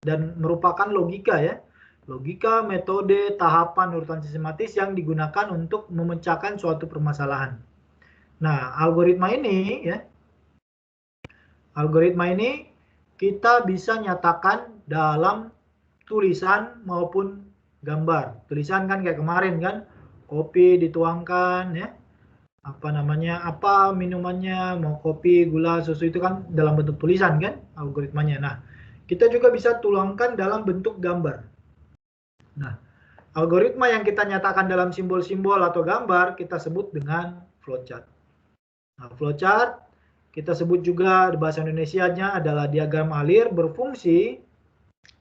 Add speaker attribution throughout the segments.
Speaker 1: dan merupakan logika ya. Logika, metode, tahapan, urutan sistematis yang digunakan untuk memecahkan suatu permasalahan. Nah, algoritma ini ya, algoritma ini kita bisa nyatakan dalam tulisan maupun gambar. Tulisan kan kayak kemarin kan, kopi dituangkan ya, apa namanya, apa minumannya, mau kopi, gula, susu, itu kan dalam bentuk tulisan kan algoritmanya. Nah, kita juga bisa tuangkan dalam bentuk gambar. Nah, algoritma yang kita nyatakan dalam simbol-simbol atau gambar kita sebut dengan flowchart. Nah, flowchart kita sebut juga di bahasa Indonesianya adalah diagram alir, berfungsi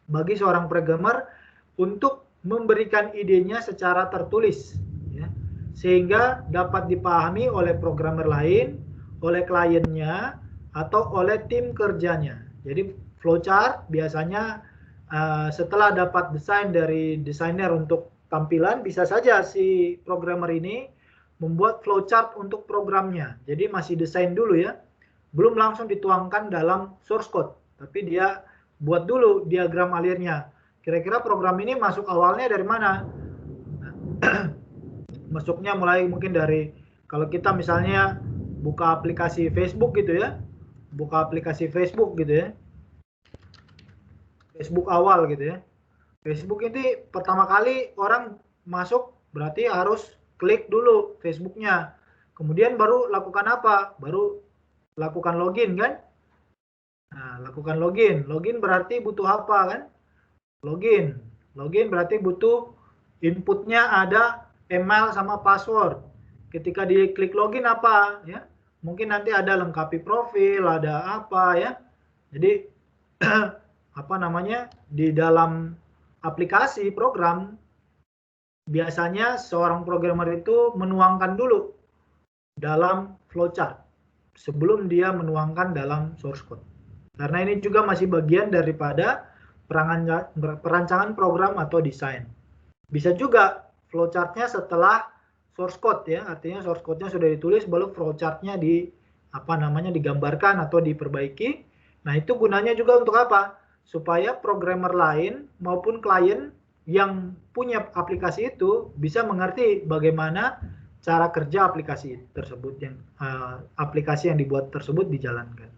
Speaker 1: bagi seorang programmer untuk memberikan idenya secara tertulis, ya, sehingga dapat dipahami oleh programmer lain, oleh kliennya, atau oleh tim kerjanya. Jadi flowchart biasanya setelah dapat desain dari desainer untuk tampilan, bisa saja si programmer ini membuat flowchart untuk programnya. Jadi masih desain dulu ya, belum langsung dituangkan dalam source code, tapi dia buat dulu diagram alirnya. Kira-kira program ini masuk awalnya dari mana? Masuknya mulai mungkin dari, kalau kita misalnya buka aplikasi Facebook gitu ya, buka aplikasi Facebook gitu ya, Facebook awal gitu ya. Facebook ini pertama kali orang masuk berarti harus klik dulu Facebooknya. Kemudian baru lakukan apa? Baru lakukan login kan? Nah, lakukan login. Login berarti butuh apa kan? Login. Login berarti butuh inputnya ada email sama password. Ketika diklik login apa ya? Mungkin nanti ada lengkapi profil, ada apa ya? Jadi apa namanya, di dalam aplikasi program biasanya seorang programmer itu menuangkan dulu dalam flowchart sebelum dia menuangkan dalam source code. Karena ini juga masih bagian daripada perancangan program atau desain. Bisa juga flowchartnya setelah source code ya, artinya source code-nya sudah ditulis, baru flowchartnya digambarkan atau diperbaiki. Nah, itu gunanya juga untuk apa? Supaya programmer lain maupun klien yang punya aplikasi itu bisa mengerti bagaimana cara kerja aplikasi tersebut, yang aplikasi yang dibuat tersebut dijalankan.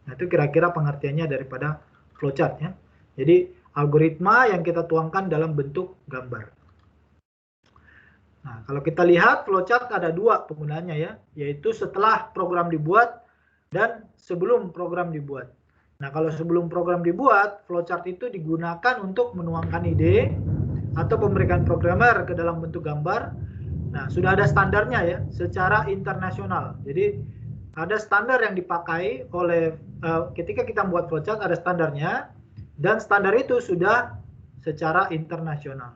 Speaker 1: Nah, itu kira-kira pengertiannya daripada flowchart ya. Jadi algoritma yang kita tuangkan dalam bentuk gambar. Nah, kalau kita lihat flowchart ada dua penggunaannya ya, yaitu setelah program dibuat dan sebelum program dibuat. Nah, kalau sebelum program dibuat, flowchart itu digunakan untuk menuangkan ide atau memberikan programmer ke dalam bentuk gambar. Nah, sudah ada standarnya ya, secara internasional. Jadi ada standar yang dipakai oleh ketika kita membuat flowchart, ada standarnya, dan standar itu sudah secara internasional.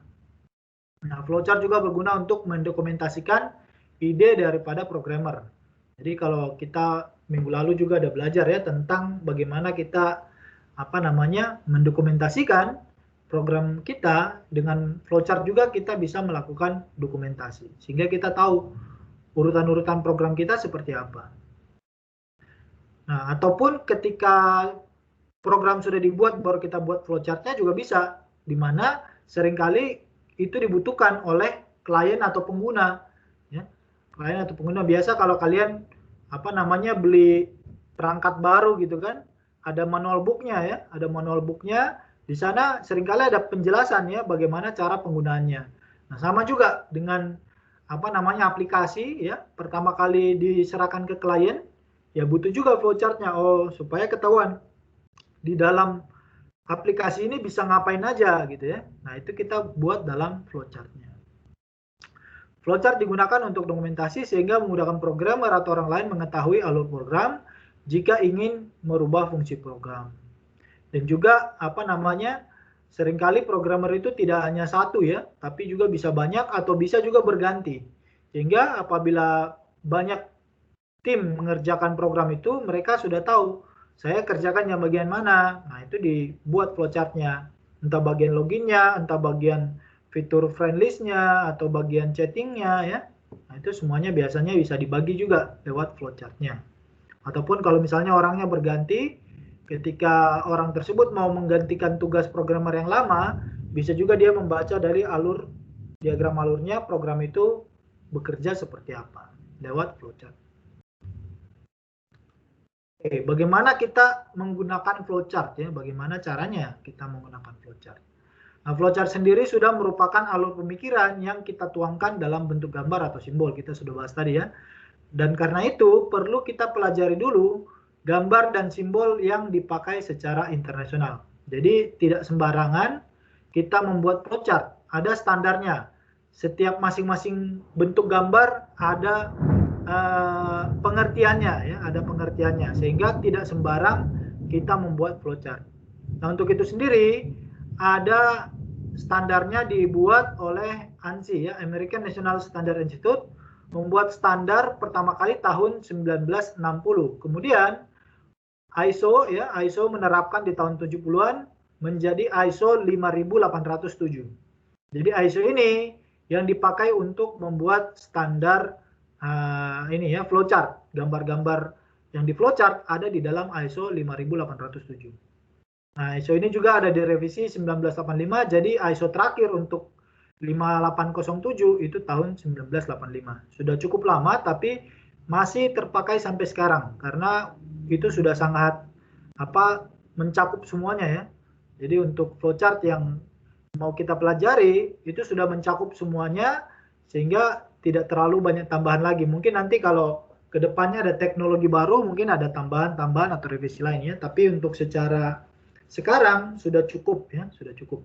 Speaker 1: Nah, flowchart juga berguna untuk mendokumentasikan ide daripada programmer. Jadi kalau kita minggu lalu juga ada belajar ya tentang bagaimana kita mendokumentasikan program kita, dengan flowchart juga kita bisa melakukan dokumentasi sehingga kita tahu urutan-urutan program kita seperti apa. Nah, ataupun ketika program sudah dibuat baru kita buat flowchart-nya juga bisa, di mana seringkali itu dibutuhkan oleh klien atau pengguna ya. Klien atau pengguna biasa kalau kalian beli perangkat baru gitu kan, ada manual book-nya ya, ada manual book-nya. Di sana seringkali ada penjelasan ya bagaimana cara penggunaannya. Nah, sama juga dengan aplikasi ya, pertama kali diserahkan ke klien ya butuh juga flowchart-nya, supaya ketahuan di dalam aplikasi ini bisa ngapain aja gitu ya. Nah, itu kita buat dalam flowchart-nya. Flowchart digunakan untuk dokumentasi sehingga memudahkan programmer atau orang lain mengetahui alur program jika ingin merubah fungsi program. Dan juga seringkali programmer itu tidak hanya satu ya, tapi juga bisa banyak atau bisa juga berganti. Sehingga apabila banyak tim mengerjakan program itu, mereka sudah tahu saya kerjakan yang bagian mana. Nah, itu dibuat flowchart-nya. Entah bagian loginnya, entah bagian fitur friend list-nya, atau bagian chatting-nya ya. Nah, itu semuanya biasanya bisa dibagi juga lewat flowchart-nya. Ataupun kalau misalnya orangnya berganti, Ketika orang tersebut mau menggantikan tugas programmer yang lama, bisa juga dia membaca dari alur diagram alurnya program itu bekerja seperti apa lewat flowchart. Oke, bagaimana kita menggunakan flowchart ya? Bagaimana caranya kita menggunakan flowchart? Nah, flowchart sendiri sudah merupakan alur pemikiran yang kita tuangkan dalam bentuk gambar atau simbol. Kita sudah bahas tadi ya. Dan karena itu perlu kita pelajari dulu gambar dan simbol yang dipakai secara internasional. Jadi tidak sembarangan kita membuat flowchart. Ada standarnya. Setiap masing-masing bentuk gambar ada pengertiannya ya, ada pengertiannya sehingga tidak sembarang kita membuat flowchart. Nah, untuk itu sendiri ada standarnya dibuat oleh ANSI ya, American National Standard Institute, membuat standar pertama kali tahun 1960. Kemudian ISO ya, ISO menerapkan di tahun 70-an menjadi ISO 5807. Jadi ISO ini yang dipakai untuk membuat standar ini ya, flowchart. Gambar-gambar yang di flowchart ada di dalam ISO 5807. Nah, ISO ini juga ada direvisi 1985, jadi ISO terakhir untuk 5807 itu tahun 1985. Sudah cukup lama tapi masih terpakai sampai sekarang karena itu sudah sangat mencakup semuanya ya. Jadi untuk flowchart yang mau kita pelajari itu sudah mencakup semuanya sehingga tidak terlalu banyak tambahan lagi. Mungkin nanti kalau kedepannya ada teknologi baru mungkin ada tambahan-tambahan atau revisi lainnya. Tapi untuk secara sekarang sudah cukup ya, sudah cukup.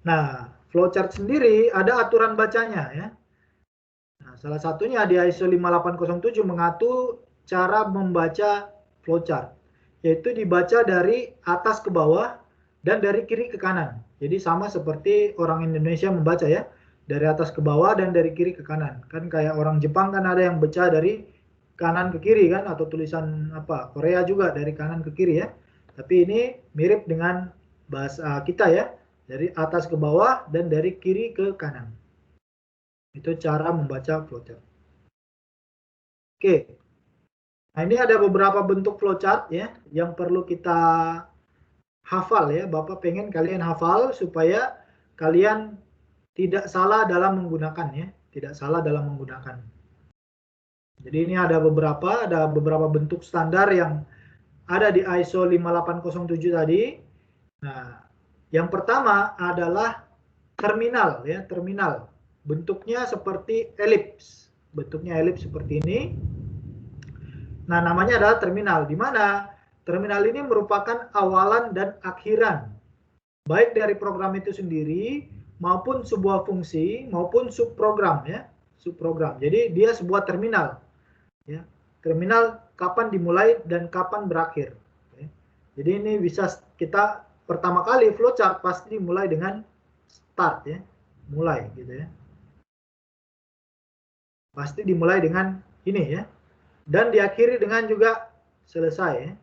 Speaker 1: Nah, flowchart sendiri ada aturan bacanya ya. Nah, salah satunya di ISO 5807 mengatur cara membaca flowchart, yaitu dibaca dari atas ke bawah dan dari kiri ke kanan. Jadi sama seperti orang Indonesia membaca ya, dari atas ke bawah dan dari kiri ke kanan. Kan kayak orang Jepang kan ada yang baca dari kanan ke kiri kan, atau tulisan Korea juga dari kanan ke kiri ya. Tapi ini mirip dengan bahasa kita ya, dari atas ke bawah dan dari kiri ke kanan. Itu cara membaca flowchart. Oke. Nah, ini ada beberapa bentuk flowchart ya yang perlu kita hafal ya. Bapak pengen kalian hafal supaya kalian tidak salah dalam menggunakan ya, tidak salah dalam menggunakan. Jadi ini ada beberapa bentuk standar yang ada di ISO 5807 tadi. Nah, yang pertama adalah terminal ya, terminal. Bentuknya seperti elips. Bentuknya elips seperti ini. Nah, namanya adalah terminal, di mana terminal ini merupakan awalan dan akhiran baik dari program itu sendiri maupun sebuah fungsi maupun subprogram ya, subprogram. Jadi dia sebuah terminal ya. Terminal kapan dimulai dan kapan berakhir. Ya. Jadi ini bisa kita pertama kali flowchart pasti dimulai dengan start ya, mulai gitu ya. Pasti dimulai dengan ini ya, dan diakhiri dengan juga selesai ya.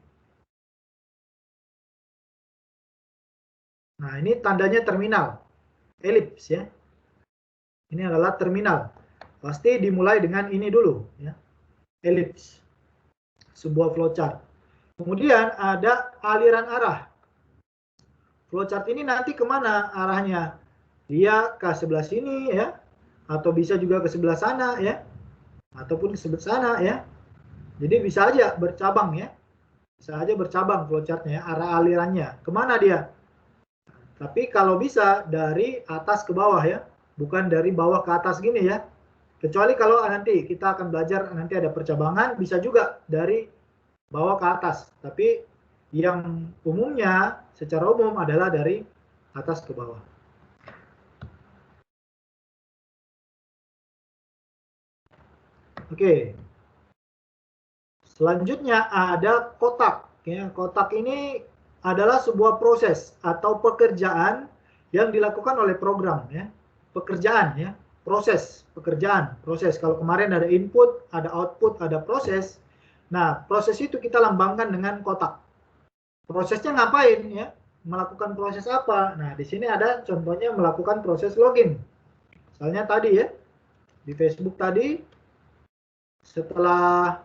Speaker 1: Nah, ini tandanya terminal, elips ya. Ini adalah terminal. Pasti dimulai dengan ini dulu ya, elips, sebuah flowchart. Kemudian ada aliran arah. Flowchart ini nanti kemana arahnya? Dia ke sebelah sini ya, atau bisa juga ke sebelah sana ya, ataupun ke sebelah sana ya. Jadi bisa aja bercabang ya, bisa aja bercabang flowchartnya, arah alirannya. Kemana dia? Tapi kalau bisa dari atas ke bawah ya, bukan dari bawah ke atas gini ya. Kecuali kalau nanti kita akan belajar, nanti ada percabangan, bisa juga dari bawah ke atas. Tapi yang umumnya, secara umum adalah dari atas ke bawah. Oke. Selanjutnya ada kotak. Ya, kotak ini adalah sebuah proses atau pekerjaan yang dilakukan oleh program ya. Pekerjaan ya, proses, pekerjaan, proses. Kalau kemarin ada input, ada output, ada proses. Nah, proses itu kita lambangkan dengan kotak. Prosesnya ngapain ya? Melakukan proses apa? Nah, di sini ada contohnya melakukan proses login. Misalnya tadi ya, di Facebook tadi setelah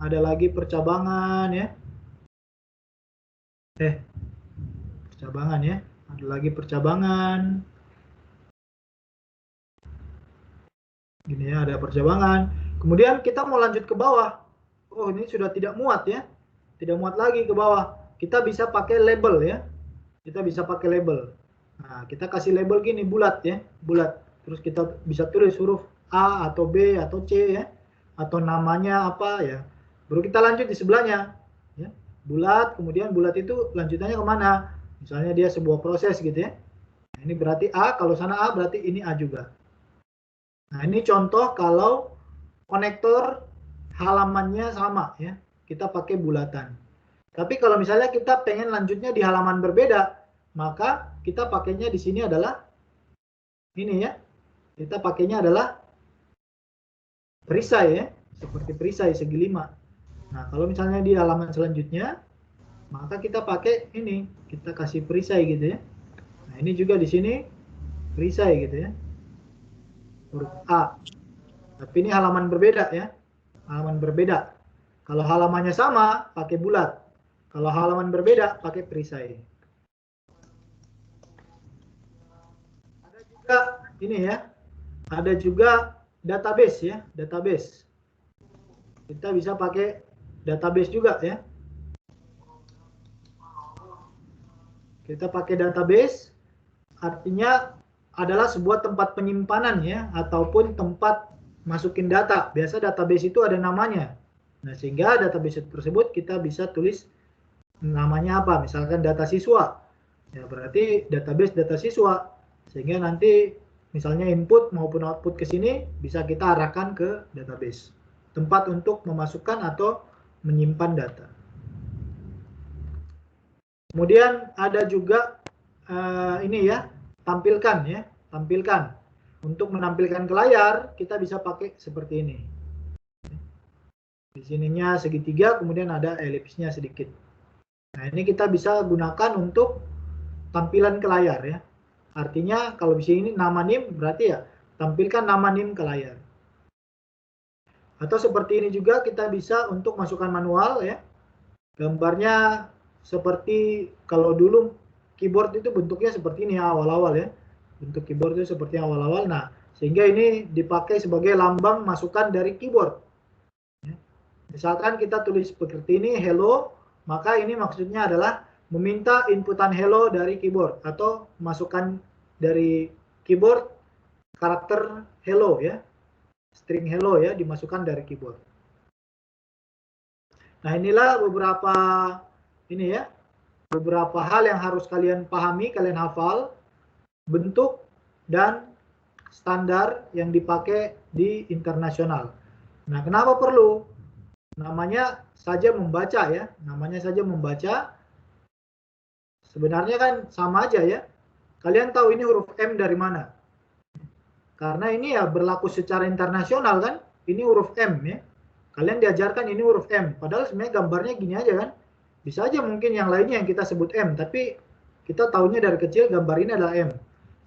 Speaker 1: ada lagi percabangan ya. Percabangan ya. Ada lagi percabangan. Gini ya, ada percabangan. Kemudian kita mau lanjut ke bawah. Oh, ini sudah tidak muat ya. Tidak muat lagi ke bawah. Kita bisa pakai label ya. Kita bisa pakai label. Nah, kita kasih label gini bulat ya, bulat. Terus kita bisa tulis huruf A atau B atau C ya. Atau namanya apa ya. Baru kita lanjut di sebelahnya. Ya. Bulat, kemudian bulat itu lanjutannya kemana? Misalnya dia sebuah proses gitu ya. Nah, ini berarti A, kalau sana A berarti ini A juga. Nah, ini contoh kalau konektor halamannya sama ya. Kita pakai bulatan. Tapi kalau misalnya kita pengen lanjutnya di halaman berbeda, maka kita pakainya di sini adalah ini ya. Kita pakainya adalah perisai ya, seperti perisai segi 5. Nah, kalau misalnya di halaman selanjutnya, maka kita pakai ini, kita kasih perisai gitu ya. Nah, ini juga di sini perisai gitu ya. Huruf A. Tapi ini halaman berbeda ya. Halaman berbeda. Kalau halamannya sama, pakai bulat. Kalau halaman berbeda, pakai perisai. Ada juga ini ya. Ada juga database ya, database. Kita bisa pakai database juga ya. Kita pakai database, artinya adalah sebuah tempat penyimpanan ya, ataupun tempat masukin data. Biasa database itu ada namanya. Nah, sehingga database tersebut kita bisa tulis namanya apa, misalkan data siswa. Ya, berarti database data siswa. Sehingga nanti misalnya input maupun output ke sini bisa kita arahkan ke database. Tempat untuk memasukkan atau menyimpan data. Kemudian ada juga ini ya, tampilkan ya, tampilkan. Untuk menampilkan ke layar, kita bisa pakai seperti ini. Di sininya segitiga, kemudian ada elipsnya sedikit. Nah, ini kita bisa gunakan untuk tampilan ke layar ya. Artinya kalau di sini nama NIM berarti ya tampilkan nama NIM ke layar. Atau seperti ini juga kita bisa untuk masukkan manual ya. Gambarnya seperti kalau dulu keyboard itu bentuknya seperti ini awal-awal ya. Bentuk keyboard itu seperti awal-awal. Nah, sehingga ini dipakai sebagai lambang masukan dari keyboard. Misalkan kita tulis seperti ini hello, maka ini maksudnya adalah meminta inputan hello dari keyboard atau masukan dari keyboard karakter hello ya. String hello ya dimasukkan dari keyboard. Nah, inilah beberapa ini ya. Beberapa hal yang harus kalian pahami, kalian hafal, bentuk dan standar yang dipakai di internasional. Nah, kenapa perlu? Namanya saja membaca ya, namanya saja membaca. Sebenarnya kan sama aja ya. Kalian tahu ini huruf M dari mana? Karena ini ya berlaku secara internasional kan, ini huruf M ya. Kalian diajarkan ini huruf M, padahal sebenarnya gambarnya gini aja kan. Bisa aja mungkin yang lainnya yang kita sebut M, tapi kita tahunya dari kecil gambar ini adalah M.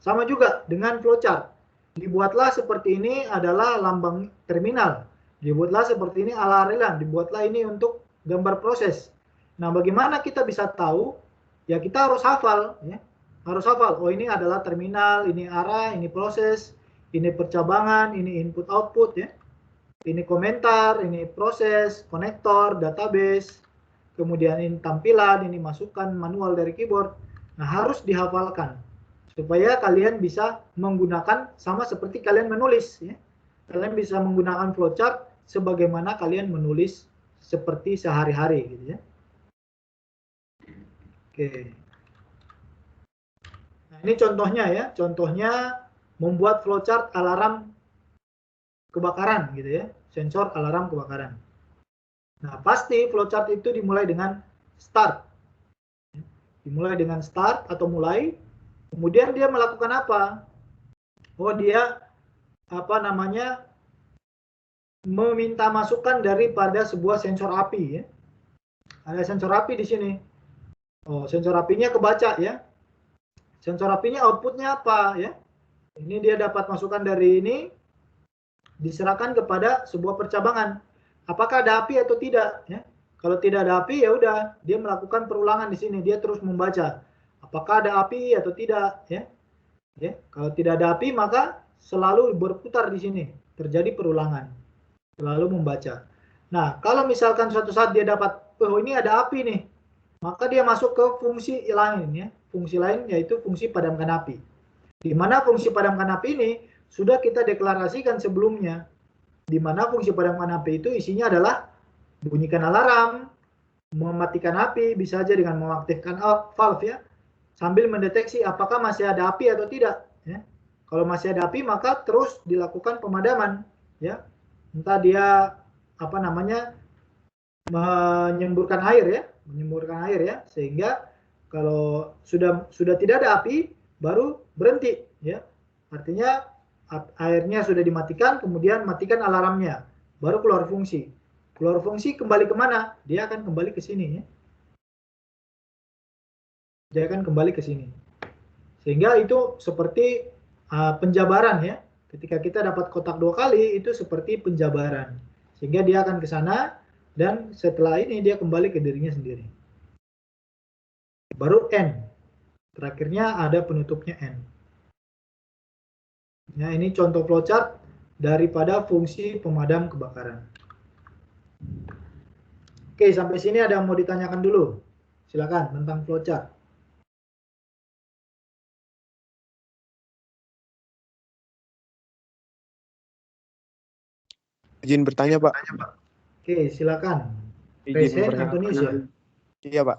Speaker 1: Sama juga dengan flowchart. Dibuatlah seperti ini adalah lambang terminal. Dibuatlah seperti ini ala-ala, dibuatlah ini untuk gambar proses. Nah, bagaimana kita bisa tahu? Ya kita harus hafal ya. Harus hafal, oh ini adalah terminal, ini arah, ini proses, ini percabangan, ini input output ya. Ini komentar, ini proses, konektor, database, kemudian ini tampilan, ini masukan manual dari keyboard. Nah, harus dihafalkan supaya kalian bisa menggunakan sama seperti kalian menulis ya. Kalian bisa menggunakan flowchart sebagaimana kalian menulis seperti sehari-hari gitu ya. Oke. Nah, ini contohnya ya, contohnya membuat flowchart alarm kebakaran gitu ya, sensor alarm kebakaran. Nah, pasti flowchart itu dimulai dengan start. Dimulai dengan start atau mulai, kemudian dia melakukan apa? Oh, dia apa namanya? Meminta masukan daripada sebuah sensor api ya. Ada sensor api di sini. Oh, sensor apinya kebaca ya. Sensor apinya outputnya apa ya? Ini dia dapat masukan dari ini, diserahkan kepada sebuah percabangan. apakah ada API atau tidak ya. Kalau tidak ada API ya udah dia melakukan perulangan di sini, dia terus membaca apakah ada API atau tidak ya. Ya, kalau tidak ada API maka selalu berputar di sini, terjadi perulangan, selalu membaca. Nah, kalau misalkan suatu saat dia dapat, oh ini ada API nih, maka dia masuk ke fungsi lain ya, fungsi lain yaitu fungsi padamkan api. Di mana fungsi padamkan api ini sudah kita deklarasikan sebelumnya, di mana fungsi padamkan api itu isinya adalah bunyikan alarm, mematikan api, bisa saja dengan mengaktifkan valve ya, sambil mendeteksi apakah masih ada api atau tidak ya. Kalau masih ada api maka terus dilakukan pemadaman ya. Entah dia apa namanya menyemburkan air ya, sehingga kalau sudah tidak ada api baru berhenti ya. Artinya airnya sudah dimatikan, kemudian matikan alarmnya, baru keluar fungsi. Keluar fungsi kembali kemana? Dia akan kembali ke sini ya. Dia akan kembali ke sini. Sehingga itu seperti penjabaran ya. Ketika kita dapat kotak 2 kali itu seperti penjabaran. Sehingga dia akan ke sana dan setelah ini dia kembali ke dirinya sendiri. Baru N. Terakhirnya ada penutupnya N. Ya, ini contoh flowchart daripada fungsi pemadam kebakaran. Oke, sampai sini ada yang mau ditanyakan dulu? Silakan tentang flowchart.
Speaker 2: Izin bertanya, Pak.
Speaker 1: Oke, silakan.
Speaker 2: Izin
Speaker 1: Present Antonius ya?
Speaker 2: Iya, Pak.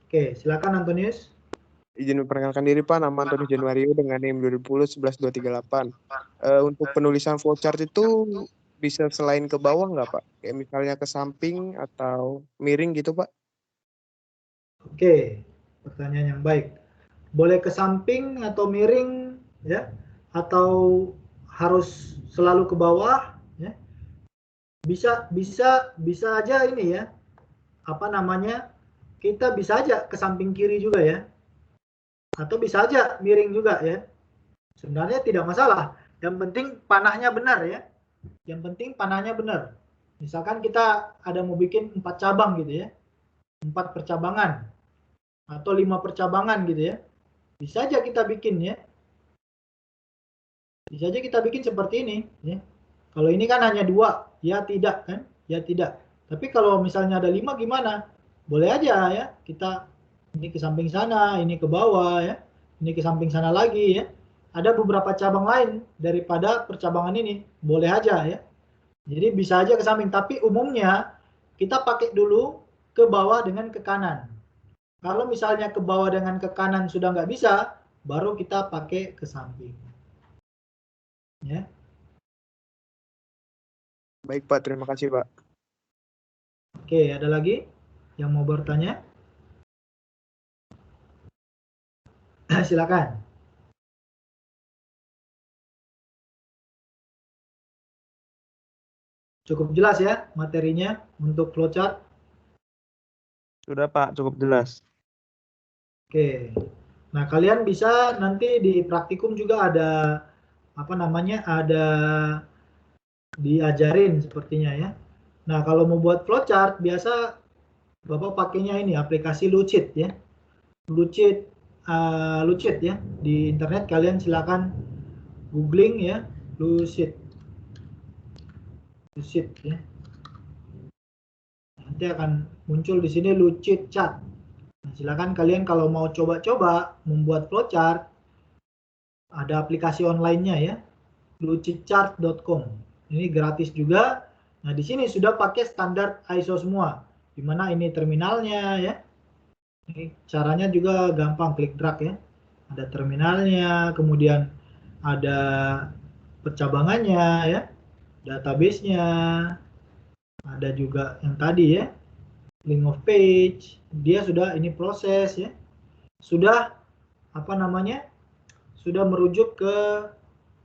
Speaker 1: Oke, silakan Antonius.
Speaker 2: Izin memperkenalkan diri, Pak. Nama Antonius Januario dengan NIM 2010-11238. Untuk penulisan flowchart itu bisa selain ke bawah nggak, Pak? Kayak misalnya ke samping atau miring gitu, Pak?
Speaker 1: Oke, pertanyaan yang baik. Boleh ke samping atau miring ya, atau harus selalu ke bawah ya. Bisa aja ini ya, apa namanya, kita bisa aja ke samping kiri juga ya, atau bisa aja miring juga ya. Sebenarnya tidak masalah, yang penting panahnya benar ya, yang penting panahnya benar. Misalkan kita ada mau bikin 4 cabang gitu ya, 4 percabangan atau 5 percabangan gitu ya, bisa aja kita bikin ya. Bisa aja kita bikin seperti ini ya. Kalau ini kan hanya 2, ya tidak kan? Ya tidak. Tapi kalau misalnya ada 5 gimana? Boleh aja ya, kita ini ke samping sana, ini ke bawah ya. Ini ke samping sana lagi ya. Ada beberapa cabang lain daripada percabangan ini, boleh aja ya. Jadi bisa aja ke samping, tapi umumnya kita pakai dulu ke bawah dengan ke kanan. Kalau misalnya ke bawah dengan ke kanan sudah nggak bisa, baru kita pakai ke samping. Ya.
Speaker 2: Baik, Pak. Terima kasih, Pak.
Speaker 1: Oke, ada lagi yang mau bertanya? Silakan. Cukup jelas ya materinya untuk flowchart?
Speaker 2: Sudah, Pak. Cukup jelas.
Speaker 1: Oke. Nah, kalian bisa nanti di praktikum juga ada apa namanya? Ada diajarin sepertinya ya. Nah, kalau mau buat flowchart biasa Bapak pakainya ini aplikasi Lucid ya. Lucid Lucid ya. Di internet kalian silakan googling ya, Lucid. Lucid ya. Nanti akan muncul di sini Lucid Chat. Nah, silakan kalian kalau mau coba-coba membuat flowchart, ada aplikasi online-nya ya, lucidchart.com. Ini gratis juga. Nah, di sini sudah pakai standar ISO semua. Di mana ini terminalnya ya. Ini caranya juga gampang, klik drag ya. Ada terminalnya, kemudian ada percabangannya ya, database-nya, ada juga yang tadi ya, link of page, dia sudah ini proses ya, sudah apa namanya, sudah merujuk ke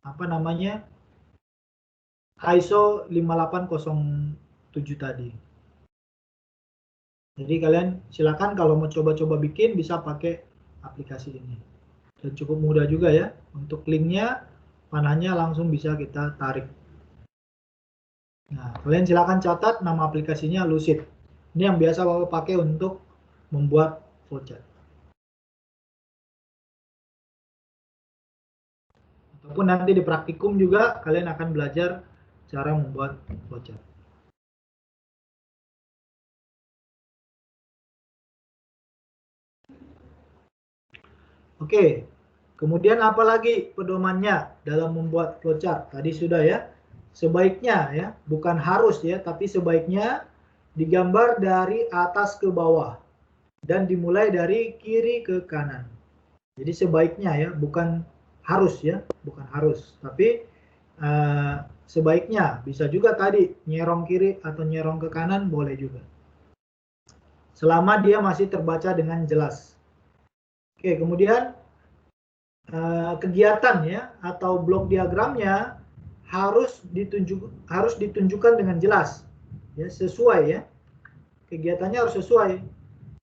Speaker 1: apa namanya ISO 5807 tadi. Jadi kalian silakan kalau mau coba-coba bikin bisa pakai aplikasi ini. Dan cukup mudah juga ya, untuk linknya panahnya langsung bisa kita tarik. Nah, kalian silakan catat nama aplikasinya Lucid. Ini yang biasa Bapak pakai untuk membuat flowchart. Ataupun nanti di praktikum juga kalian akan belajar cara membuat flowchart. Oke, kemudian apa lagi pedomannya dalam membuat flowchart? Tadi sudah ya, sebaiknya ya, bukan harus ya, tapi sebaiknya digambar dari atas ke bawah dan dimulai dari kiri ke kanan. Jadi sebaiknya ya, bukan harus ya, bukan harus, tapi sebaiknya bisa juga tadi nyerong kiri atau nyerong ke kanan boleh juga. Selama dia masih terbaca dengan jelas. Oke, kemudian kegiatan ya atau blok diagramnya harus ditunjukkan dengan jelas ya, sesuai ya, kegiatannya harus sesuai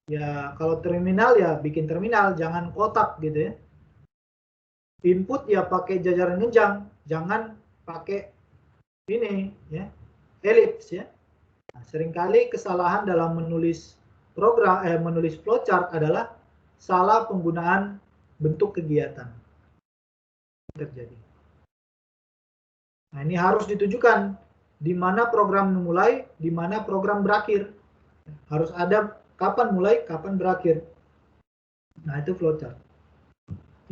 Speaker 1: ya. Kalau terminal ya bikin terminal, jangan kotak gitu ya. Input ya pakai jajaran jenjang, jangan pakai ini ya, elips ya. Nah, seringkali kesalahan dalam menulis program menulis flowchart adalah salah penggunaan bentuk kegiatan terjadi. Nah, ini harus ditujukan di mana program mulai, di mana program berakhir. Harus ada kapan mulai, kapan berakhir. Nah, itu flowchart.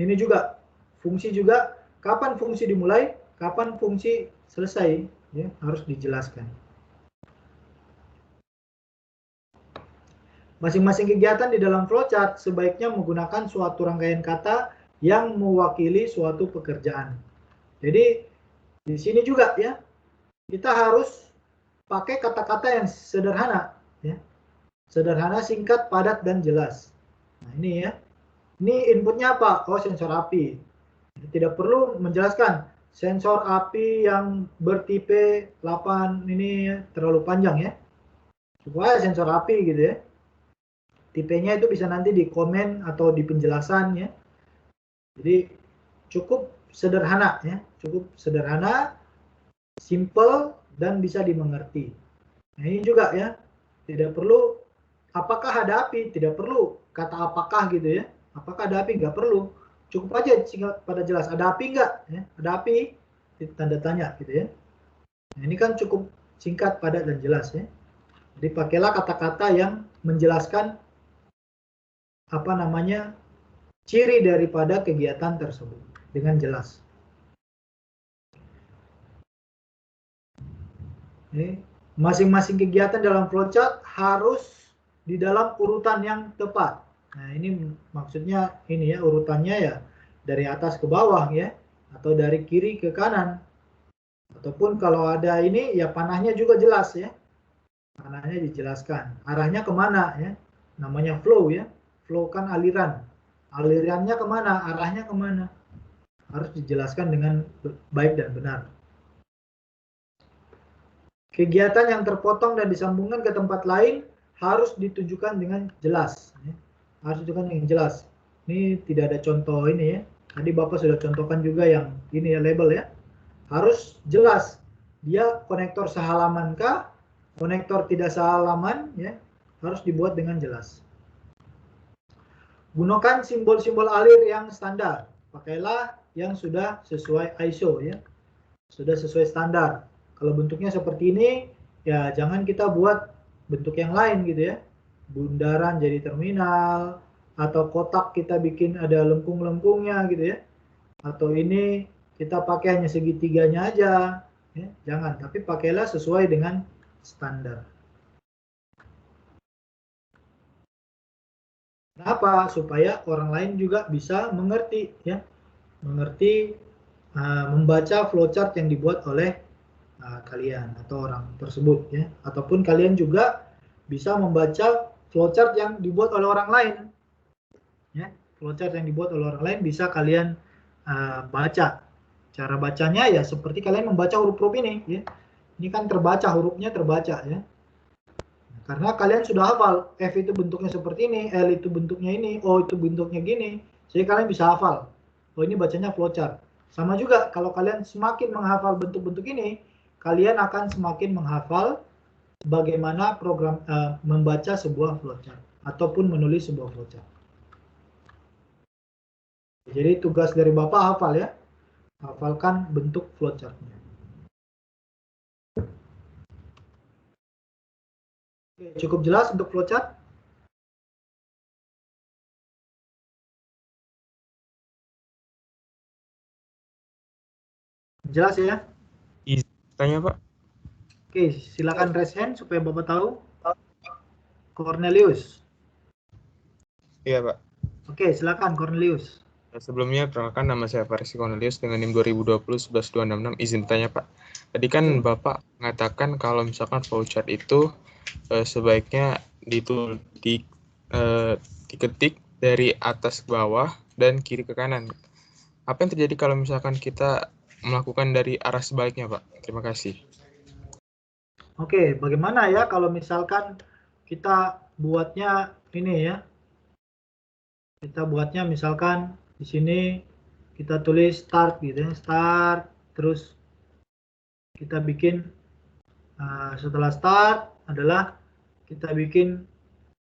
Speaker 1: Ini juga fungsi juga, kapan fungsi dimulai, kapan fungsi selesai, ya, harus dijelaskan. Masing-masing kegiatan di dalam flowchart sebaiknya menggunakan suatu rangkaian kata yang mewakili suatu pekerjaan. Jadi di sini juga ya, kita harus pakai kata-kata yang sederhana ya. Sederhana, singkat, padat, dan jelas. Nah, ini ya. Ini inputnya apa? Oh, sensor api. Tidak perlu menjelaskan sensor api yang bertipe 8 ini ya, terlalu panjang ya. Supaya sensor api gitu ya. Tipenya itu bisa nanti di komen atau di penjelasan ya. Jadi cukup sederhana ya, cukup sederhana, simple, dan bisa dimengerti. Nah, ini juga ya, tidak perlu apakah ada api, tidak perlu kata apakah gitu ya. Apakah ada api, nggak perlu. Cukup aja singkat pada jelas, ada api nggak? Ya, ada api, tanda tanya gitu ya. Nah, ini kan cukup singkat, padat, dan jelas ya. Jadi pakailah kata-kata yang menjelaskan apa namanya, ciri daripada kegiatan tersebut dengan jelas. Masing-masing kegiatan dalam flowchart harus di dalam urutan yang tepat. Nah, ini maksudnya ini ya, urutannya ya dari atas ke bawah ya, atau dari kiri ke kanan. Ataupun kalau ada ini ya panahnya juga jelas ya. Panahnya dijelaskan. Arahnya kemana ya. Namanya flow ya. Flow kan aliran. Alirannya kemana, arahnya kemana. Harus dijelaskan dengan baik dan benar. Kegiatan yang terpotong dan disambungkan ke tempat lain harus ditunjukkan dengan jelas. Harus ditunjukkan dengan jelas. Ini tidak ada contoh ini ya. Tadi Bapak sudah contohkan juga yang ini ya, label ya. Harus jelas. Dia konektor sehalaman kah? Konektor tidak sehalaman ya. Harus dibuat dengan jelas. Gunakan simbol-simbol alir yang standar. Pakailah yang sudah sesuai ISO ya. Sudah sesuai standar. Kalau bentuknya seperti ini, ya jangan kita buat bentuk yang lain gitu ya. Bundaran jadi terminal, atau kotak kita bikin ada lengkung-lengkungnya gitu ya. Atau ini kita pakai hanya segitiganya aja. Ya, jangan, tapi pakailah sesuai dengan standar. Kenapa? Supaya orang lain juga bisa mengerti ya. Mengerti, membaca flowchart yang dibuat oleh kalian atau orang tersebut ya, ataupun kalian juga bisa membaca flowchart yang dibuat oleh orang lain ya. Flowchart yang dibuat oleh orang lain bisa kalian baca. Cara bacanya ya seperti kalian membaca huruf-huruf ini ya. Ini kan terbaca, hurufnya terbaca ya. Karena kalian sudah hafal F itu bentuknya seperti ini, L itu bentuknya ini, O itu bentuknya gini, jadi kalian bisa hafal. Oh, ini bacanya flowchart. Sama juga kalau kalian semakin menghafal bentuk-bentuk ini, kalian akan semakin menghafal bagaimana program membaca sebuah flowchart ataupun menulis sebuah flowchart. Jadi tugas dari Bapak hafal ya, hafalkan bentuk flowchartnya. Cukup jelas untuk flowchart? Jelas ya?
Speaker 3: Tanya Pak.
Speaker 1: Oke, silakan raise hand supaya Bapak tahu. Cornelius.
Speaker 3: Iya Pak.
Speaker 1: Oke, silakan Cornelius.
Speaker 3: Sebelumnya, perkenalkan nama saya Farisi Cornelius dengan NIM 2020-11266. Izin bertanya Pak. Tadi kan Bapak mengatakan kalau misalkan flowchart itu sebaiknya diketik dari atas ke bawah dan kiri ke kanan. Apa yang terjadi kalau misalkan kita melakukan dari arah sebaliknya Pak? Terima kasih.
Speaker 1: Oke, bagaimana ya kalau misalkan kita buatnya ini ya. Kita buatnya misalkan di sini kita tulis start gitu ya, start, terus kita bikin setelah start adalah kita bikin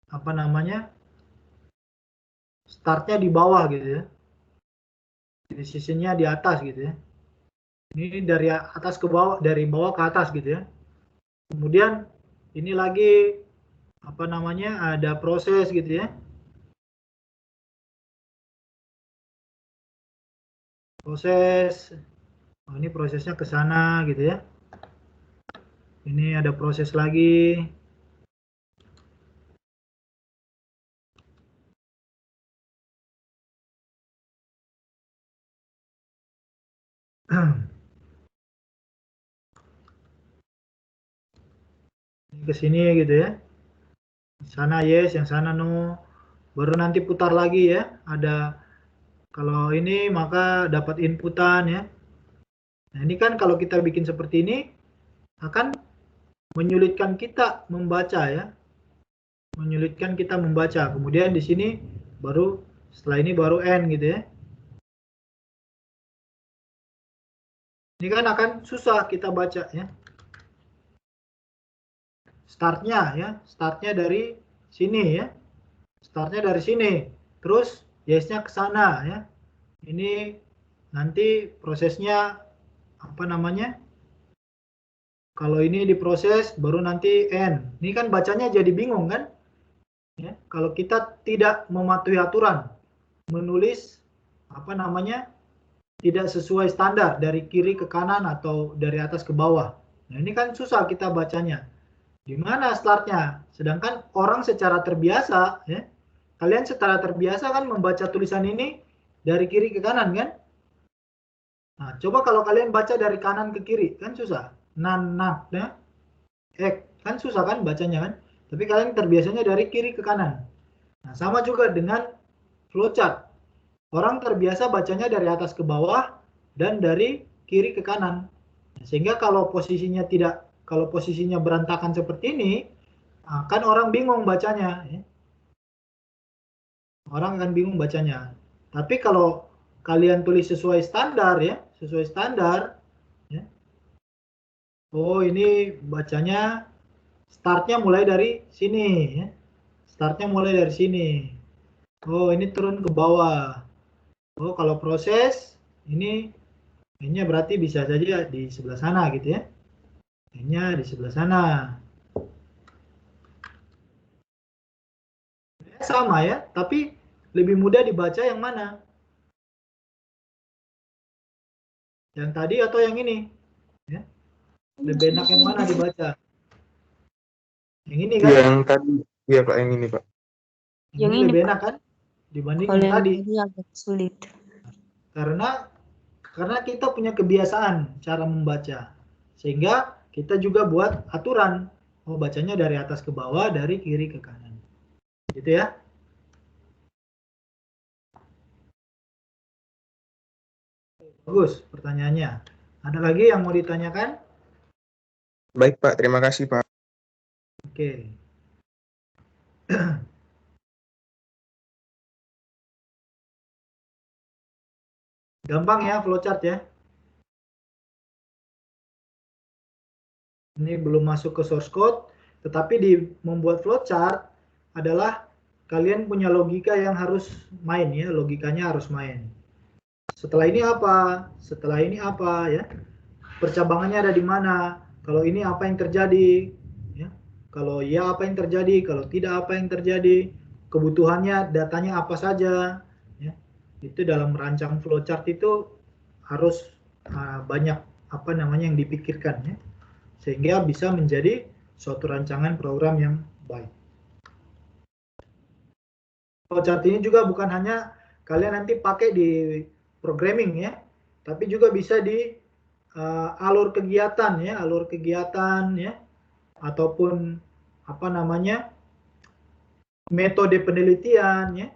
Speaker 1: apa namanya, startnya di bawah gitu ya, sisinya di atas gitu ya. Ini dari atas ke bawah, dari bawah ke atas gitu ya. Kemudian ini lagi apa namanya, ada proses gitu ya. Proses, oh, ini prosesnya ke sana gitu ya. Ini ada proses lagi. Ke sini gitu ya. Sana yes, yang sana no. Baru nanti putar lagi ya. Ada kalau ini maka dapat inputan ya. Nah, ini kan kalau kita bikin seperti ini akan menyulitkan kita membaca ya. Menyulitkan kita membaca. Kemudian di sini baru setelah ini baru N gitu ya. Ini kan akan susah kita baca ya. Startnya ya, startnya dari sini ya. Startnya dari sini. Terus yes-nya ke sana ya. Ini nanti prosesnya apa namanya? Kalau ini diproses baru nanti N. Ini kan bacanya jadi bingung kan? Ya, kalau kita tidak mematuhi aturan, menulis apa namanya, tidak sesuai standar dari kiri ke kanan atau dari atas ke bawah. Nah ini kan susah kita bacanya. Di mana startnya? Sedangkan orang secara terbiasa, ya, kalian secara terbiasa kan membaca tulisan ini dari kiri ke kanan kan? Nah, coba kalau kalian baca dari kanan ke kiri, kan susah. Ya. Kan susah kan bacanya kan? Tapi kalian terbiasanya dari kiri ke kanan. Nah, sama juga dengan flowchart. Orang terbiasa bacanya dari atas ke bawah dan dari kiri ke kanan. Nah, sehingga kalau posisinya berantakan seperti ini, kan orang bingung bacanya. Ya. Orang akan bingung bacanya. Tapi kalau kalian tulis sesuai standar ya, sesuai standar, ya. Oh ini bacanya startnya mulai dari sini, ya. Startnya mulai dari sini. Oh ini turun ke bawah. Oh kalau proses ini berarti bisa saja di sebelah sana gitu ya. Ini di sebelah sana. Sama ya, tapi lebih mudah dibaca yang mana? Yang tadi atau yang ini? Ya. Lebih enak yang mana dibaca? Yang ini kan?
Speaker 3: Yang tadi, iya Pak, yang ini Pak.
Speaker 1: Yang ini lebih enak kan? Dibanding yang tadi.
Speaker 4: Agak sulit.
Speaker 1: Karena kita punya kebiasaan cara membaca. Sehingga kita juga buat aturan. Oh bacanya dari atas ke bawah, dari kiri ke kanan. Gitu ya. Bagus pertanyaannya. Ada lagi yang mau ditanyakan?
Speaker 3: Baik Pak, terima kasih Pak.
Speaker 1: Oke. Gampang ya flowchart ya. Ini belum masuk ke source code, tetapi di membuat flowchart adalah kalian punya logika yang harus main ya, logikanya harus main. Setelah ini apa? Setelah ini apa ya? Percabangannya ada di mana? Kalau ini apa yang terjadi? Ya. Kalau ya apa yang terjadi? Kalau tidak apa yang terjadi? Kebutuhannya, datanya apa saja? Ya. Itu dalam merancang flowchart itu harus banyak apa namanya yang dipikirkan ya, sehingga bisa menjadi suatu rancangan program yang baik. Flowchart ini juga bukan hanya kalian nanti pakai di programming ya, tapi juga bisa di alur kegiatan ya, ataupun apa namanya metode penelitian ya.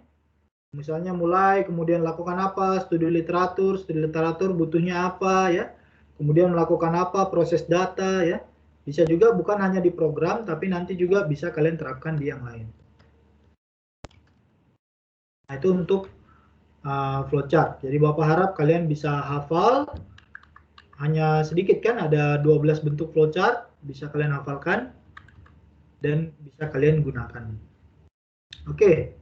Speaker 1: Misalnya mulai, kemudian lakukan apa, studi literatur butuhnya apa ya, kemudian melakukan apa, proses data ya. Bisa juga bukan hanya di program, tapi nanti juga bisa kalian terapkan di yang lain. Nah, itu untuk flowchart. Jadi Bapak harap kalian bisa hafal, hanya sedikit kan, ada 12 bentuk flowchart, bisa kalian hafalkan, dan bisa kalian gunakan. Oke.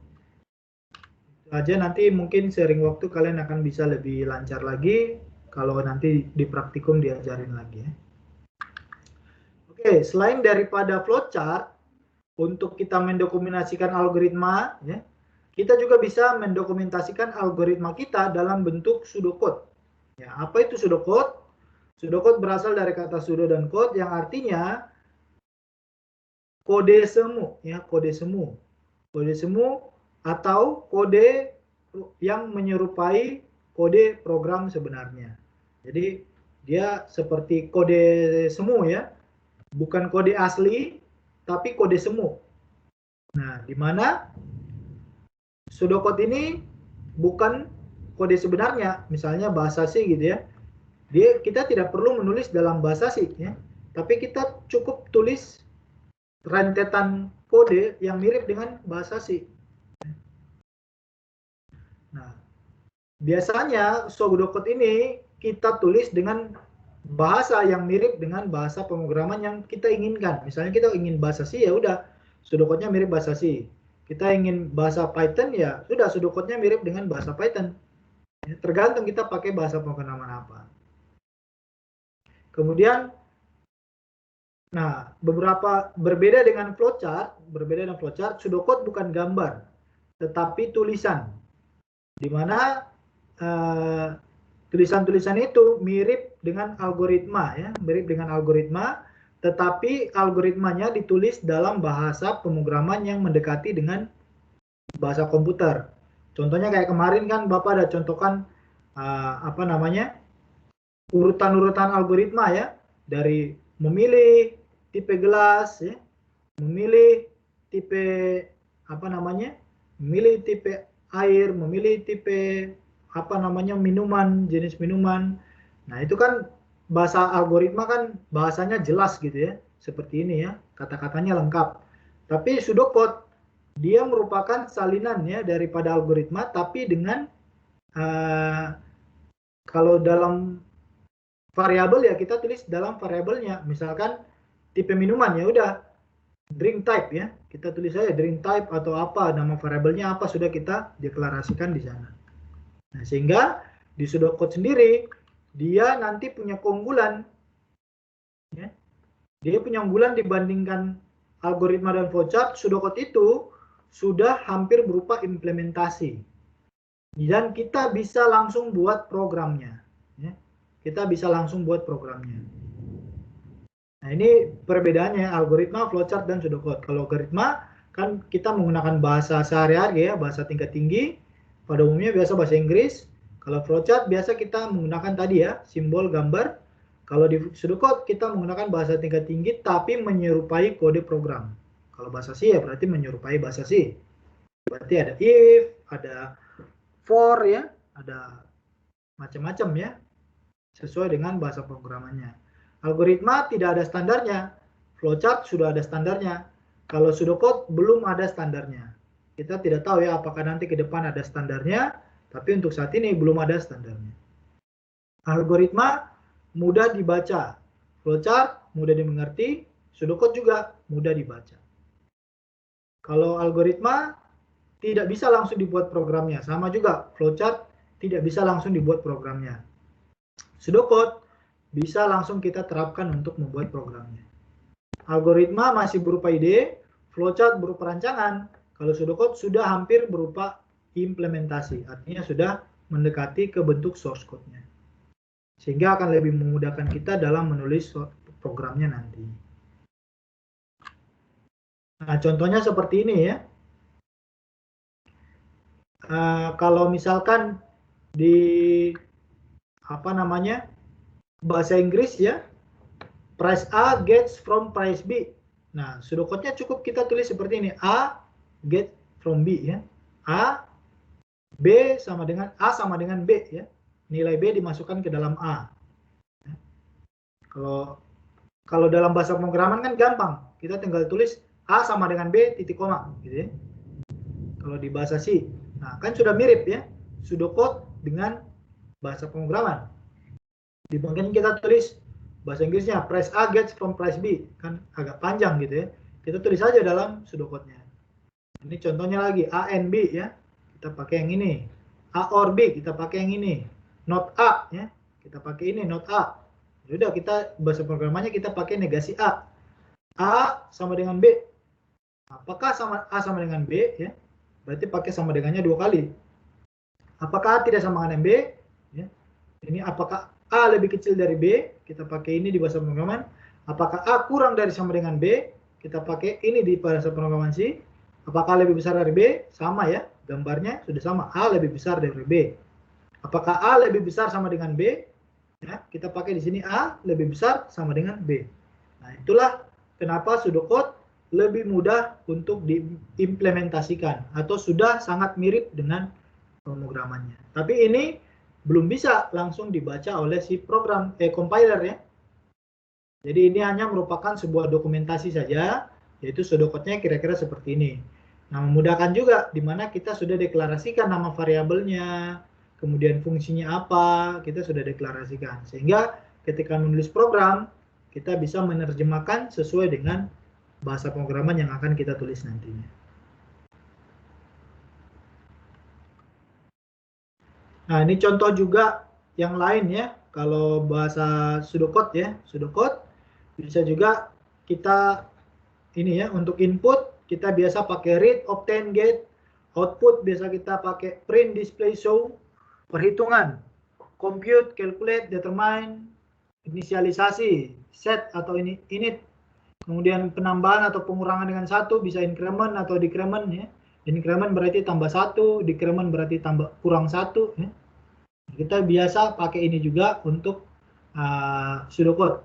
Speaker 1: Aja nanti mungkin sering waktu kalian akan bisa lebih lancar lagi kalau nanti di praktikum diajarin lagi ya. Oke, selain daripada flowchart untuk kita mendokumentasikan algoritma ya, kita juga bisa mendokumentasikan algoritma kita dalam bentuk pseudocode. Ya, apa itu pseudocode? Pseudocode berasal dari kata pseudo dan code yang artinya kode semu ya, kode semu. Kode semu atau kode yang menyerupai kode program sebenarnya. Jadi dia seperti kode semu ya, bukan kode asli tapi kode semu. Nah, di mana pseudocode ini bukan kode sebenarnya, misalnya bahasa C gitu ya. Kita tidak perlu menulis dalam bahasa C ya, tapi kita cukup tulis rentetan kode yang mirip dengan bahasa C. Nah, biasanya pseudocode ini kita tulis dengan bahasa yang mirip dengan bahasa pemrograman yang kita inginkan. Misalnya kita ingin bahasa C, ya udah pseudocode-nya mirip bahasa C. Kita ingin bahasa Python, ya sudah pseudocode-nya mirip dengan bahasa Python. Tergantung kita pakai bahasa pemrograman apa. Kemudian, nah berbeda dengan flowchart, pseudocode bukan gambar, tetapi tulisan. Di mana tulisan-tulisan itu mirip dengan algoritma ya, tetapi algoritmanya ditulis dalam bahasa pemrograman yang mendekati dengan bahasa komputer. Contohnya kayak kemarin kan Bapak ada contohkan apa namanya, urutan-urutan algoritma ya, dari memilih tipe gelas ya, memilih tipe apa namanya, memilih tipe air, memilih tipe apa namanya minuman, jenis minuman. Nah, itu kan bahasa algoritma kan bahasanya jelas gitu ya, seperti ini ya, kata-katanya lengkap. Tapi pseudocode dia merupakan salinan ya daripada algoritma, tapi dengan kalau dalam variabel ya kita tulis dalam variabelnya. Misalkan tipe minuman, ya udah drink type ya, kita tulis saja drink type atau apa, nama variabelnya apa, sudah kita deklarasikan di sana. Nah, sehingga di pseudocode sendiri dia nanti punya keunggulan ya. Dia punya keunggulan dibandingkan algoritma dan flowchart. Pseudocode itu sudah hampir berupa implementasi dan kita bisa langsung buat programnya ya. Kita bisa langsung buat programnya. Nah, ini perbedaannya algoritma, flowchart, dan pseudocode. Kalau algoritma kan kita menggunakan bahasa sehari-hari ya, bahasa tingkat tinggi. Pada umumnya biasa bahasa Inggris. Kalau flowchart biasa kita menggunakan tadi ya, simbol, gambar. Kalau di pseudocode kita menggunakan bahasa tingkat tinggi tapi menyerupai kode program. Kalau bahasa C ya berarti menyerupai bahasa C. Berarti ada if, ada for ya, ada macam-macam ya, sesuai dengan bahasa programannya. Algoritma tidak ada standarnya, flowchart sudah ada standarnya. Kalau pseudocode belum ada standarnya. Kita tidak tahu ya apakah nanti ke depan ada standarnya, tapi untuk saat ini belum ada standarnya. Algoritma mudah dibaca, flowchart mudah dimengerti, pseudocode juga mudah dibaca. Kalau algoritma tidak bisa langsung dibuat programnya, sama juga flowchart tidak bisa langsung dibuat programnya. Pseudocode bisa langsung kita terapkan untuk membuat programnya. Algoritma masih berupa ide, flowchart berupa rancangan, kalau pseudocode sudah hampir berupa implementasi, artinya sudah mendekati ke bentuk source code-nya. Sehingga akan lebih memudahkan kita dalam menulis programnya nanti. Nah, contohnya seperti ini ya. Kalau misalkan di bahasa Inggris ya, price A gets from price B. Nah, pseudocode-nya cukup kita tulis seperti ini, A get from B ya. A sama dengan B ya. Nilai B dimasukkan ke dalam A. Kalau dalam bahasa pemrograman kan gampang, kita tinggal tulis A sama dengan B titik koma gitu ya. Kalau di bahasa C, nah kan sudah mirip ya, pseudocode dengan bahasa pemrograman. Di bagian kita tulis bahasa Inggrisnya price A gets from price B, kan agak panjang gitu ya. Kita tulis saja dalam pseudocode-nya. Ini contohnya lagi A and B ya, kita pakai yang ini. A or B kita pakai yang ini. Not A ya, kita pakai ini not A. Sudah, kita bahasa programannya kita pakai negasi A. A sama dengan B. Apakah A sama dengan B ya? Berarti pakai sama dengannya 2 kali. Apakah A tidak sama dengan B? Ya. Ini apakah A lebih kecil dari B? Kita pakai ini di bahasa pemrograman. Apakah A kurang dari sama dengan B? Kita pakai ini di bahasa pemrograman C. Apakah lebih besar dari B? Sama ya, gambarnya sudah sama. A lebih besar dari B. Apakah A lebih besar sama dengan B? Ya, kita pakai di sini A lebih besar sama dengan B. Nah, itulah kenapa pseudocode lebih mudah untuk diimplementasikan atau sudah sangat mirip dengan pemrogramannya. Tapi ini belum bisa langsung dibaca oleh si compiler ya. Jadi ini hanya merupakan sebuah dokumentasi saja, yaitu pseudocode-nya kira-kira seperti ini. Nah, memudahkan juga di mana kita sudah deklarasikan nama variabelnya, kemudian fungsinya apa, kita sudah deklarasikan. Sehingga ketika menulis program, kita bisa menerjemahkan sesuai dengan bahasa pemrograman yang akan kita tulis nantinya. Nah, ini contoh juga yang lain ya. Kalau bahasa pseudocode ya, pseudocode bisa juga kita ini ya, untuk input kita biasa pakai read, obtain, get. Output biasa kita pakai print, display, show. Perhitungan, compute, calculate, determine, inisialisasi, set atau init. Kemudian penambahan atau pengurangan dengan 1 bisa increment atau decrement ya. Increment berarti tambah 1, decrement berarti tambah kurang 1 ya. Kita biasa pakai ini juga untuk pseudocode.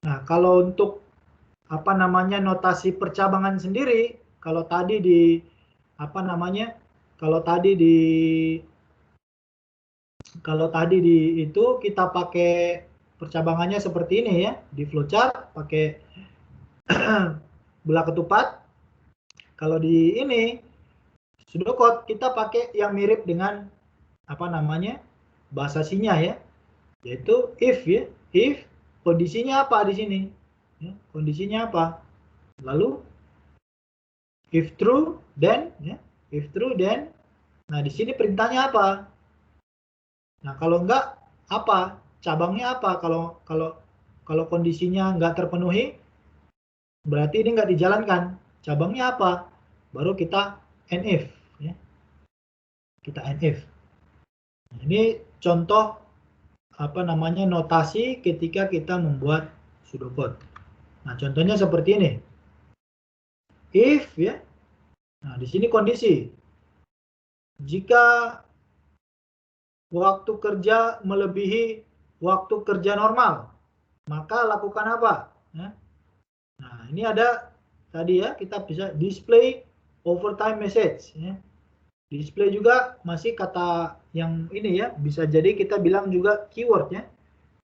Speaker 1: Nah, kalau untuk notasi percabangan sendiri, kalau tadi di itu kita pakai percabangannya seperti ini ya, di flowchart pakai bola ketupat. Kalau di ini pseudocode kita pakai yang mirip dengan bahasa C-nya ya, yaitu if ya. If kondisinya apa di sini? Ya, kondisinya apa? Lalu if true then ya, if true then. Nah, di sini perintahnya apa? Nah, kalau enggak apa? Cabangnya apa? Kalau kondisinya enggak terpenuhi, berarti ini enggak dijalankan. Cabangnya apa? Baru kita NF ya. Kita NF. Nah, ini contoh notasi ketika kita membuat pseudocode. Nah, contohnya seperti ini. If ya. Nah, di sini kondisi. Jika waktu kerja melebihi waktu kerja normal, maka lakukan apa? Ya. Nah, ini ada tadi ya, kita bisa display overtime message. Ya. Display juga masih kata yang ini ya, bisa jadi kita bilang juga keyword ya.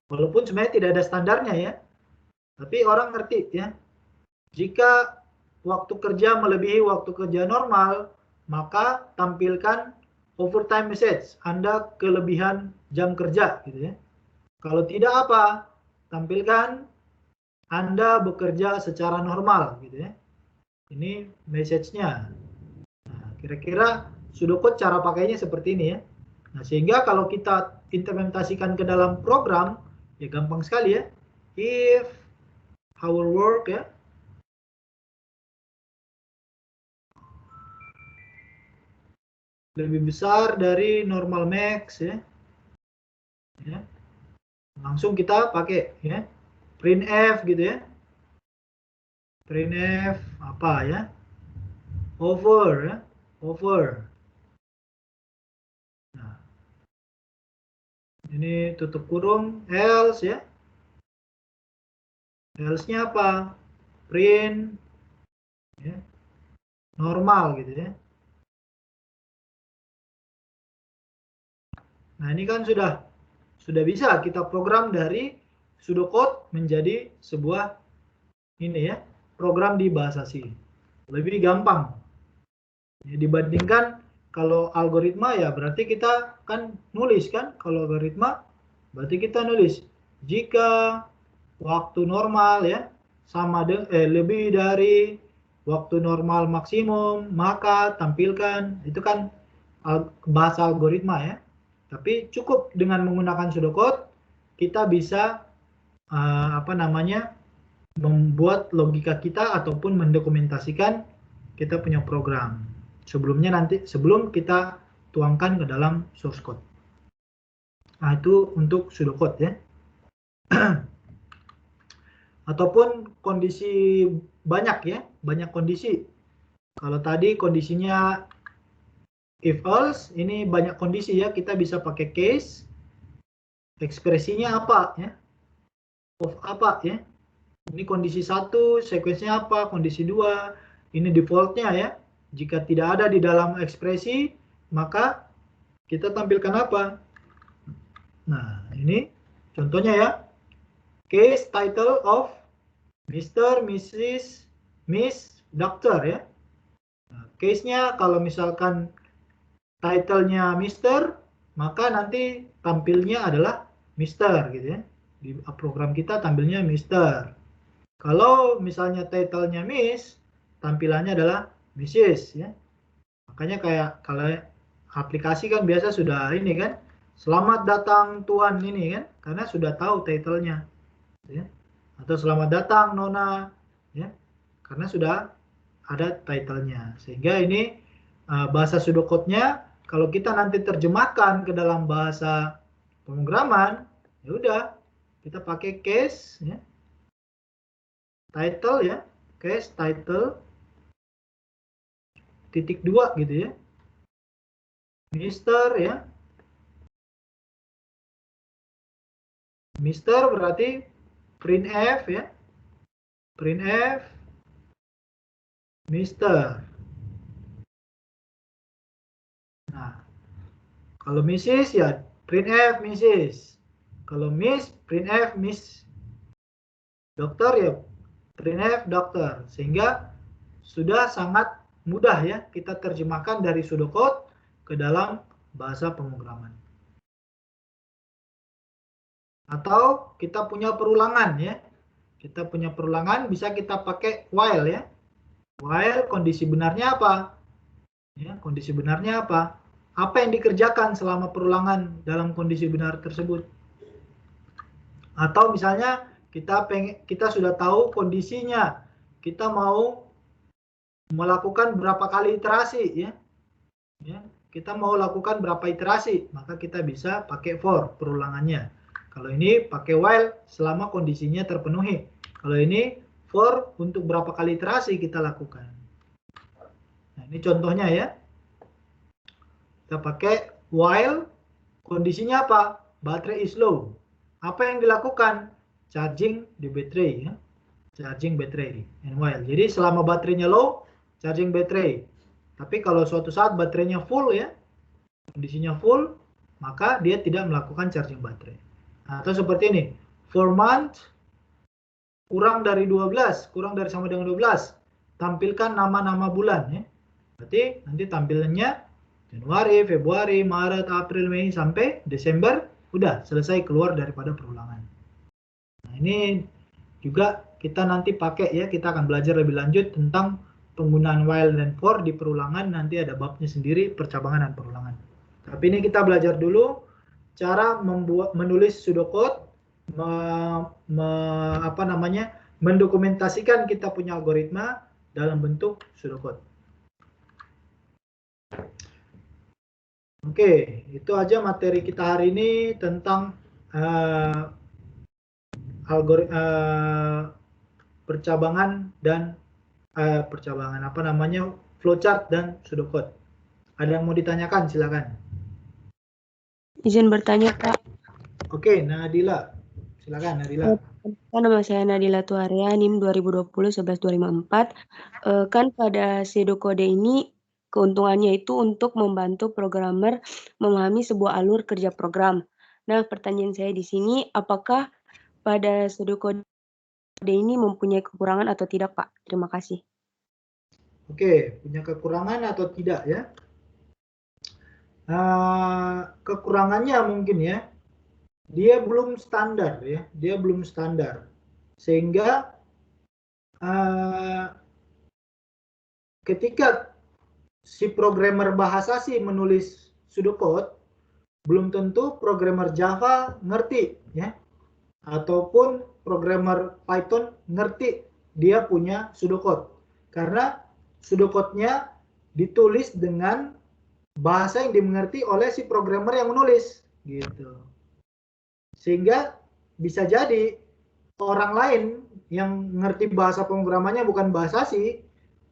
Speaker 1: Walaupun sebenarnya tidak ada standarnya ya. Tapi orang ngerti ya. Jika waktu kerja melebihi waktu kerja normal, maka tampilkan overtime message, Anda kelebihan jam kerja gitu ya. Kalau tidak apa? tampilkan Anda bekerja secara normal gitu ya. Ini message-nya. Nah, kira-kira pseudocode cara pakainya seperti ini ya. Nah, sehingga kalau kita implementasikan ke dalam program, ya gampang sekali ya. If our work ya, lebih besar dari normal max ya. Langsung kita pakai ya. Printf gitu ya. Printf apa ya? Over ya. Over. Nah, ini tutup kurung else ya. Else-nya apa? Print ya. Normal gitu ya. Nah, ini kan sudah bisa kita program dari pseudocode menjadi sebuah ini ya, program di bahasa C. Lebih gampang. Ya, dibandingkan kalau algoritma ya berarti kita kan nulis kan, kalau algoritma berarti kita nulis jika waktu normal ya sama lebih dari waktu normal maksimum maka tampilkan, itu kan bahasa algoritma ya. Tapi cukup dengan menggunakan pseudocode kita bisa membuat logika kita ataupun mendokumentasikan kita punya program. Sebelum kita tuangkan ke dalam source code. Nah, itu untuk pseudocode ya. Ataupun kondisi banyak ya, banyak kondisi. Kalau tadi kondisinya if else, ini banyak kondisi ya, kita bisa pakai case. Ekspresinya apa ya? Of apa ya? Ini kondisi 1, sekuensinya apa? Kondisi 2, ini defaultnya ya. Jika tidak ada di dalam ekspresi, maka kita tampilkan apa? Nah, ini contohnya ya. Case title of Mr., Mrs., Miss, Doctor ya. Nah, case-nya kalau misalkan title-nya Mr., maka nanti tampilnya adalah Mr. gitu ya. Di program kita tampilnya Mr. Kalau misalnya title-nya Miss, tampilannya adalah Mrs. ya. Makanya kayak kalau aplikasi kan biasa sudah ini kan, selamat datang Tuan ini kan, karena sudah tahu title-nya. Ya. Atau selamat datang Nona, ya, karena sudah ada title-nya. Sehingga ini bahasa pseudocode-nya kalau kita nanti terjemahkan ke dalam bahasa pemrograman, ya udah kita pakai case, ya, title ya, case title titik 2 gitu ya, Mister ya, Mister berarti printf ya, printf Mister. Nah, kalau Mrs ya printf Mrs. Kalau Miss printf Miss. Dokter ya printf dokter. Sehingga sudah sangat mudah ya kita terjemahkan dari pseudocode ke dalam bahasa pemrograman. Atau kita punya perulangan ya. Kita punya perulangan bisa kita pakai while ya. While kondisi benarnya apa? Ya, kondisi benarnya apa? Apa yang dikerjakan selama perulangan dalam kondisi benar tersebut? Atau misalnya kita sudah tahu kondisinya, kita mau melakukan berapa kali iterasi ya. Ya, kita mau lakukan berapa iterasi, maka kita bisa pakai for perulangannya. Kalau ini pakai while selama kondisinya terpenuhi. Kalau ini for untuk berapa kali iterasi kita lakukan. Nah, ini contohnya ya. Kita pakai while kondisinya apa? Baterai is low. Apa yang dilakukan? Charging di baterai ya. Charging baterai and while. Jadi selama baterainya low, charging baterai. Tapi kalau suatu saat baterainya full ya, kondisinya full, maka dia tidak melakukan charging baterai. Atau seperti ini, for month kurang dari 12, kurang dari sama dengan 12, tampilkan nama-nama bulan ya. Berarti nanti tampilannya Januari, Februari, Maret, April, Mei sampai Desember, udah selesai keluar daripada perulangan. Nah, ini juga kita nanti pakai ya, kita akan belajar lebih lanjut tentang penggunaan while dan for di perulangan, nanti ada babnya sendiri, percabangan dan perulangan. Tapi ini kita belajar dulu cara menulis pseudocode, mendokumentasikan kita punya algoritma dalam bentuk pseudocode. Oke, itu aja materi kita hari ini tentang percabangan dan flowchart dan pseudocode. Ada yang mau ditanyakan, silakan.
Speaker 4: Izin bertanya, Pak.
Speaker 1: Oke, Nadila. Silakan, Nadila.
Speaker 4: Nama saya Nadila Tuaria, NIM 2020-11-254. Kan pada pseudocode ini keuntungannya itu untuk membantu programmer memahami sebuah alur kerja program. Nah, pertanyaan saya di sini, apakah pada pseudocode ini mempunyai kekurangan atau tidak, Pak? Terima kasih.
Speaker 1: Oke, punya kekurangan atau tidak ya? Kekurangannya mungkin ya, dia belum standar ya, dia belum standar, sehingga ketika si programmer bahasa C menulis pseudocode, belum tentu programmer Java ngerti ya, ataupun programmer Python ngerti dia punya pseudocode, karena pseudocode-nya ditulis dengan bahasa yang dimengerti oleh si programmer yang menulis gitu. Sehingga bisa jadi orang lain yang ngerti bahasa pemrogramannya bukan bahasa C,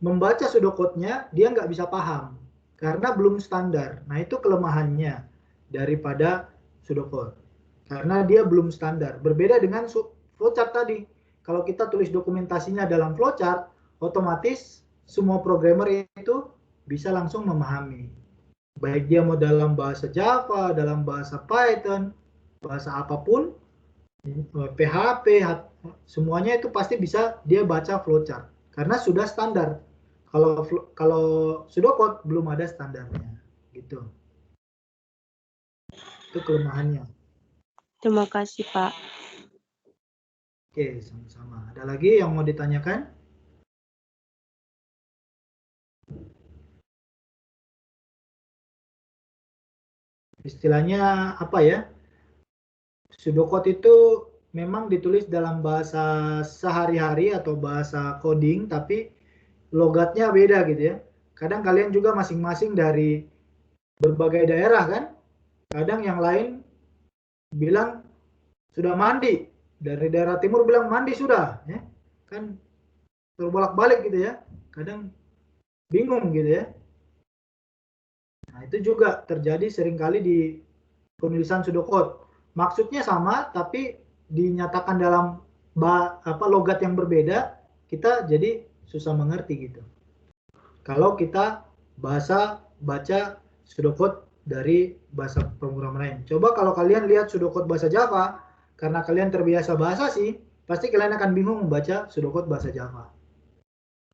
Speaker 1: membaca pseudocode-nya dia nggak bisa paham karena belum standar. Nah, itu kelemahannya daripada pseudocode, karena dia belum standar. Berbeda dengan flowchart tadi. Kalau kita tulis dokumentasinya dalam flowchart, otomatis semua programmer itu bisa langsung memahami. Baik dia mau dalam bahasa Java, dalam bahasa Python, bahasa apapun, PHP, semuanya itu pasti bisa dia baca flowchart karena sudah standar. Kalau pseudocode belum ada standarnya, gitu. Itu kelemahannya.
Speaker 4: Terima kasih, Pak.
Speaker 1: Oke, sama-sama. Ada lagi yang mau ditanyakan? Istilahnya apa ya? Pseudocode itu memang ditulis dalam bahasa sehari-hari atau bahasa coding, tapi logatnya beda gitu ya. Kadang kalian juga masing-masing dari berbagai daerah kan? Kadang yang lain bilang sudah mandi, dari daerah timur bilang mandi sudah, ya kan, terbolak-balik gitu ya. Kadang bingung gitu ya. Nah, itu juga terjadi seringkali di penulisan pseudocode. Maksudnya sama, tapi dinyatakan dalam logat yang berbeda, kita jadi susah mengerti gitu. Kalau kita baca pseudocode dari bahasa pemrograman lain. Coba kalau kalian lihat pseudocode bahasa Java, karena kalian terbiasa bahasa C, pasti kalian akan bingung membaca pseudocode bahasa Java.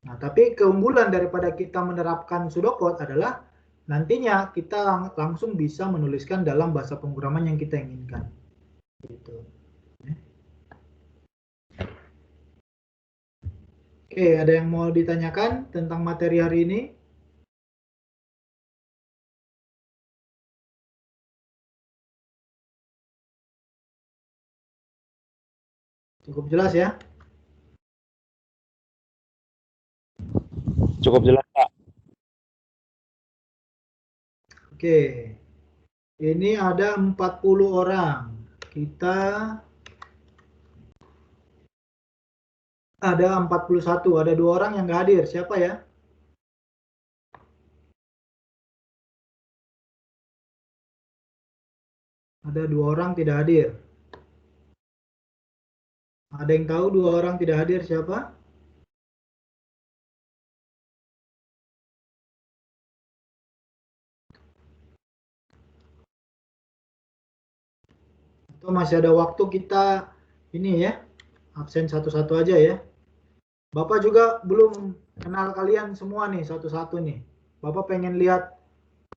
Speaker 1: Nah, tapi keunggulan daripada kita menerapkan pseudocode adalah nantinya kita langsung bisa menuliskan dalam bahasa pemrograman yang kita inginkan. Gitu. Oke, ada yang mau ditanyakan tentang materi hari ini? Cukup jelas ya?
Speaker 5: Cukup jelas, Pak.
Speaker 1: Oke. Ini ada 40 orang. Kita ada 41, ada 2 orang yang nggak hadir. Siapa ya? Ada 2 orang tidak hadir. Ada yang tahu 2 orang tidak hadir siapa? Atau masih ada waktu kita ini ya, absen satu-satu aja ya. Bapak juga belum kenal kalian semua nih satu-satu nih. Bapak pengen lihat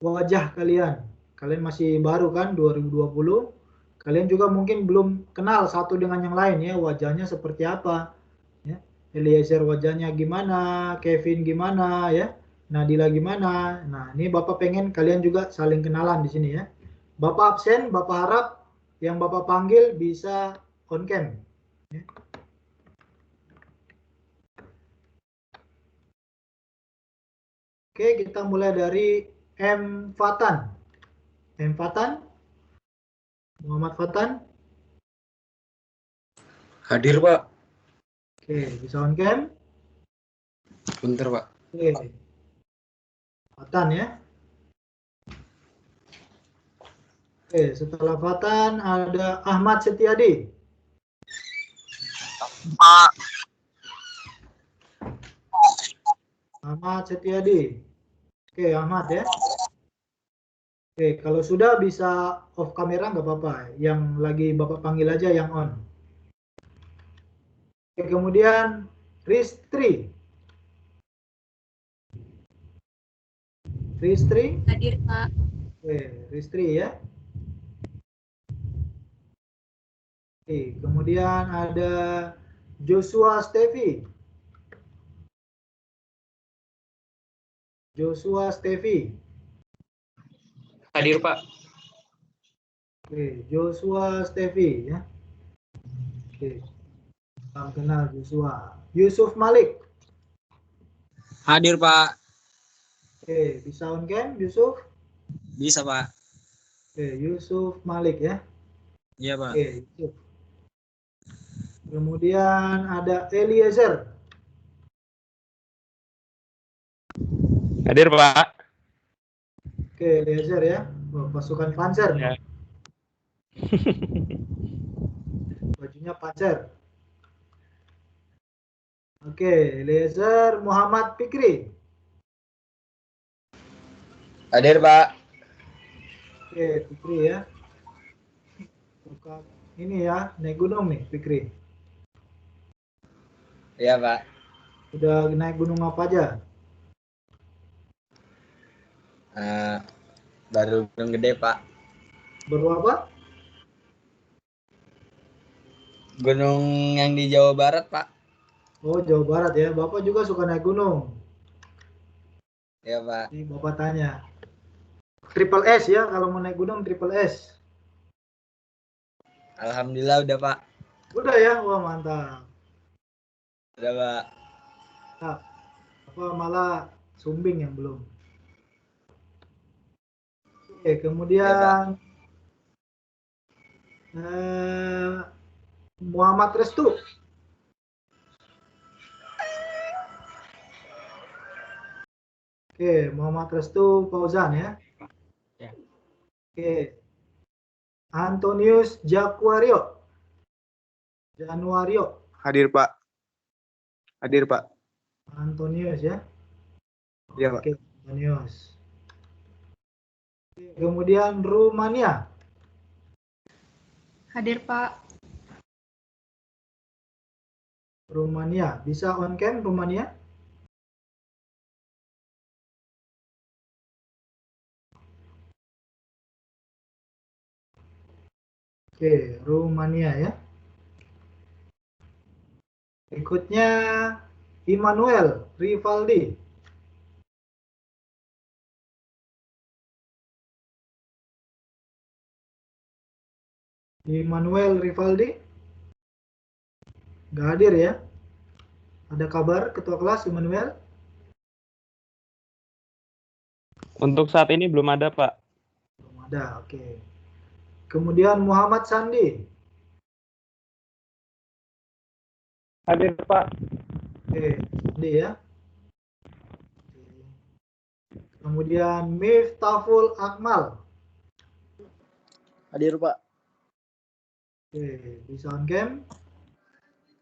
Speaker 1: wajah kalian. Kalian masih baru kan 2020. Kalian juga mungkin belum kenal satu dengan yang lain ya, wajahnya seperti apa. Ya. Eliezer wajahnya gimana, Kevin gimana ya, Nadila gimana. Nah, ini Bapak pengen kalian juga saling kenalan di sini ya. Bapak absen, Bapak harap yang Bapak panggil bisa on cam. Ya. Oke, kita mulai dari M. Fatan. M. Fatan, Muhammad Fatan.
Speaker 5: Hadir, Pak.
Speaker 1: Oke, bisa on cam.
Speaker 5: Bentar, Pak.
Speaker 1: Oke. Fatan ya. Oke, setelah Fatan ada Ahmad Setiadi.
Speaker 6: Pak.
Speaker 1: Ahmad Setiadi. Oke, Ahmad ya. Oke, kalau sudah bisa off kamera nggak apa-apa. Yang lagi Bapak panggil aja yang on. Oke, kemudian Ristri. Ristri.
Speaker 7: Hadir, Pak.
Speaker 1: Oke, Ristri ya. Oke, kemudian ada Joshua Stevi. Joshua Stevi.
Speaker 5: Hadir, Pak.
Speaker 1: Oke, Joshua Stevi ya. Oke, salam kenal Joshua. Yusuf Malik.
Speaker 6: Hadir, Pak.
Speaker 1: Oke, bisa on cam Yusuf?
Speaker 6: Bisa, Pak.
Speaker 1: Oke, Yusuf Malik ya.
Speaker 6: Iya, Pak.
Speaker 1: Oke, Yusuf. Kemudian ada Eliezer.
Speaker 3: Hadir, Pak.
Speaker 1: Oke, Eliezer ya. Oh, pasukan Panzer.
Speaker 3: Ya.
Speaker 1: Bajunya Panzer. Oke, Eliezer. Muhammad Fikri.
Speaker 5: Hadir, Pak.
Speaker 1: Oke, Fikri ya. Bukan ini ya, naik gunung nih Fikri.
Speaker 5: Iya, Pak.
Speaker 1: Udah naik gunung apa aja?
Speaker 5: Baru Gunung Gede, Pak.
Speaker 1: Baru apa?
Speaker 5: Gunung yang di Jawa Barat, Pak.
Speaker 1: Oh, Jawa Barat ya. Bapak juga suka naik gunung.
Speaker 5: Iya, Pak.
Speaker 1: Ini Bapak tanya. Triple S ya, kalau mau naik gunung Triple S.
Speaker 5: Alhamdulillah udah, Pak.
Speaker 1: Udah ya, wah mantap.
Speaker 5: Udah, Pak.
Speaker 1: Nah, apa malah Sumbing yang belum. Oke, kemudian Muhammad Restu. Oke, Muhammad Restu Fauzan ya.
Speaker 3: Ya.
Speaker 1: Oke. Antonius Januario. Januario.
Speaker 2: Hadir, Pak. Hadir, Pak.
Speaker 1: Antonius ya.
Speaker 2: Iya, Pak.
Speaker 1: Oke, Antonius. Oke, kemudian Rumania.
Speaker 7: Hadir, Pak.
Speaker 1: Rumania. Bisa on cam Rumania? Oke, Rumania ya. Berikutnya Immanuel Rivaldi. Immanuel Rivaldi. Nggak hadir ya. Ada kabar ketua kelas Immanuel?
Speaker 3: Untuk saat ini belum ada, Pak.
Speaker 1: Belum ada, oke. Kemudian Muhammad Sandi.
Speaker 3: Hadir, Pak.
Speaker 1: Oke, Sandi ya. Kemudian Miftahul Akmal.
Speaker 6: Hadir, Pak.
Speaker 1: Oke, bisa on cam.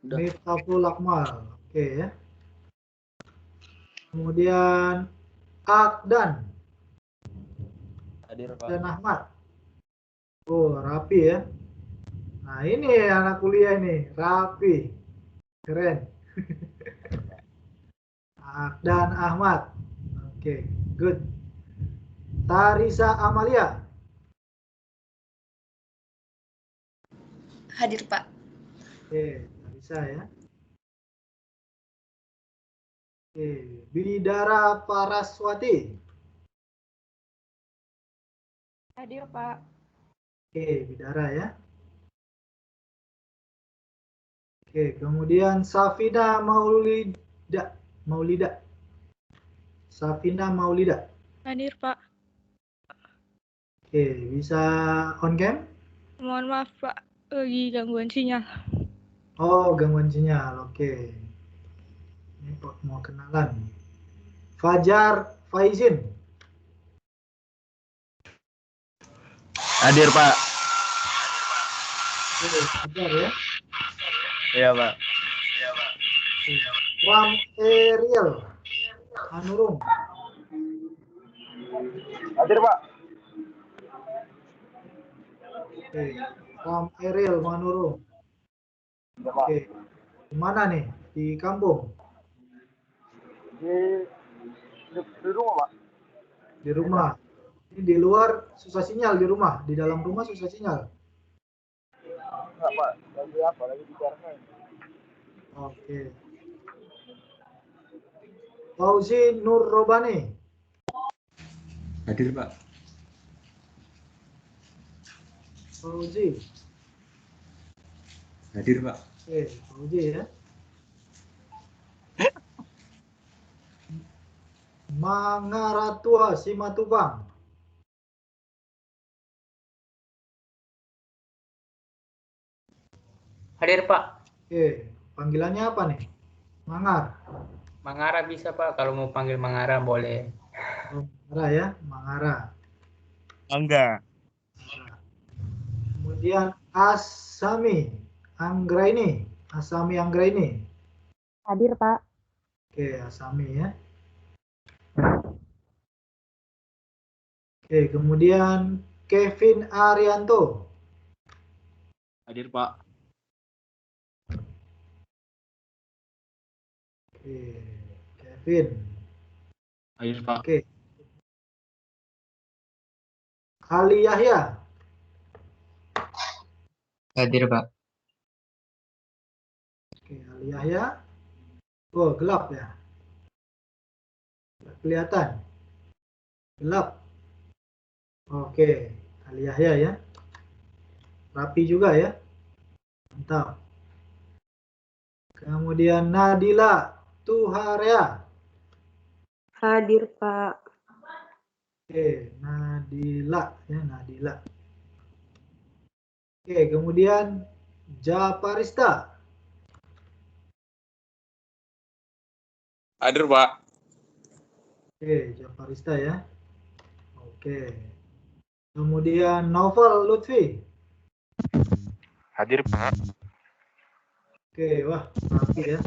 Speaker 6: Udah.
Speaker 1: Miftahul Akmal. Oke ya. Kemudian Akdan.
Speaker 6: Hadir, Pak.
Speaker 1: Dan Ahmad. Oh, rapi ya. Nah, ini anak kuliah ini, rapi. Keren. Dan Ahmad. Oke, good. Tarisa Amalia.
Speaker 7: Hadir, Pak.
Speaker 1: Oke, Larissa ya. Oke, Bidara Paraswati.
Speaker 8: Hadir, Pak.
Speaker 1: Oke, Bidara ya. Oke, kemudian Safina Maulida. Safina Maulida.
Speaker 8: Hadir, Pak.
Speaker 1: Oke, bisa on cam?
Speaker 8: Mohon maaf, Pak. Lagi gangguan sinyal.
Speaker 1: Oh, gangguan sinyal. Oke. Ini mau kenalan. Fajar Faizin.
Speaker 5: Hadir, Pak.
Speaker 1: Oke, Fajar ya.
Speaker 5: Iya, Pak.
Speaker 1: Ram Ariel Anurung.
Speaker 5: Hadir, Pak.
Speaker 1: Oke, Ram Ariel Manurung. Oke, di mana nih? Di kampung?
Speaker 5: Di rumah, Pak.
Speaker 1: Di rumah. Ini di luar susah sinyal di rumah. Di dalam rumah susah sinyal.
Speaker 5: Enggak, Pak. Lagi apa? Lagi bicara.
Speaker 1: Oke. Fauzi Nur Robani.
Speaker 6: Hadir, Pak.
Speaker 1: Fauzi.
Speaker 6: Hadir, Pak.
Speaker 1: Oke, Fauzi ya. Mangaratua Simatupang.
Speaker 9: Hadir, Pak.
Speaker 1: Oke, panggilannya apa nih? Mangar.
Speaker 9: Mangara bisa, Pak. Kalau mau panggil Mangara boleh.
Speaker 1: Oh, Mangara ya, Mangara.
Speaker 5: Enggak.
Speaker 1: Kemudian Asami Anggraini. Asami Anggraini.
Speaker 8: Hadir, Pak.
Speaker 1: Oke, Asami ya. Oke, kemudian Kevin Arianto.
Speaker 6: Hadir, Pak.
Speaker 1: Oke, Kevin.
Speaker 6: Hadir, Pak.
Speaker 1: Oke. Ali Yahya.
Speaker 9: Hadir, Pak.
Speaker 1: Oke, Ali Yahya. Oh, gelap ya. Nggak kelihatan. Gelap. Oke, Ali Yahya ya. Rapi juga ya. Mantap. Kemudian Nadila Tuharea.
Speaker 4: Hadir, Pak.
Speaker 1: Oke, Nadila ya, Nadila. Oke, kemudian Japarista.
Speaker 3: Hadir, Pak.
Speaker 1: Oke, Japarista ya. Oke. Kemudian Novel Lutfi.
Speaker 3: Hadir, Pak.
Speaker 1: Oke, wah, rapi ya.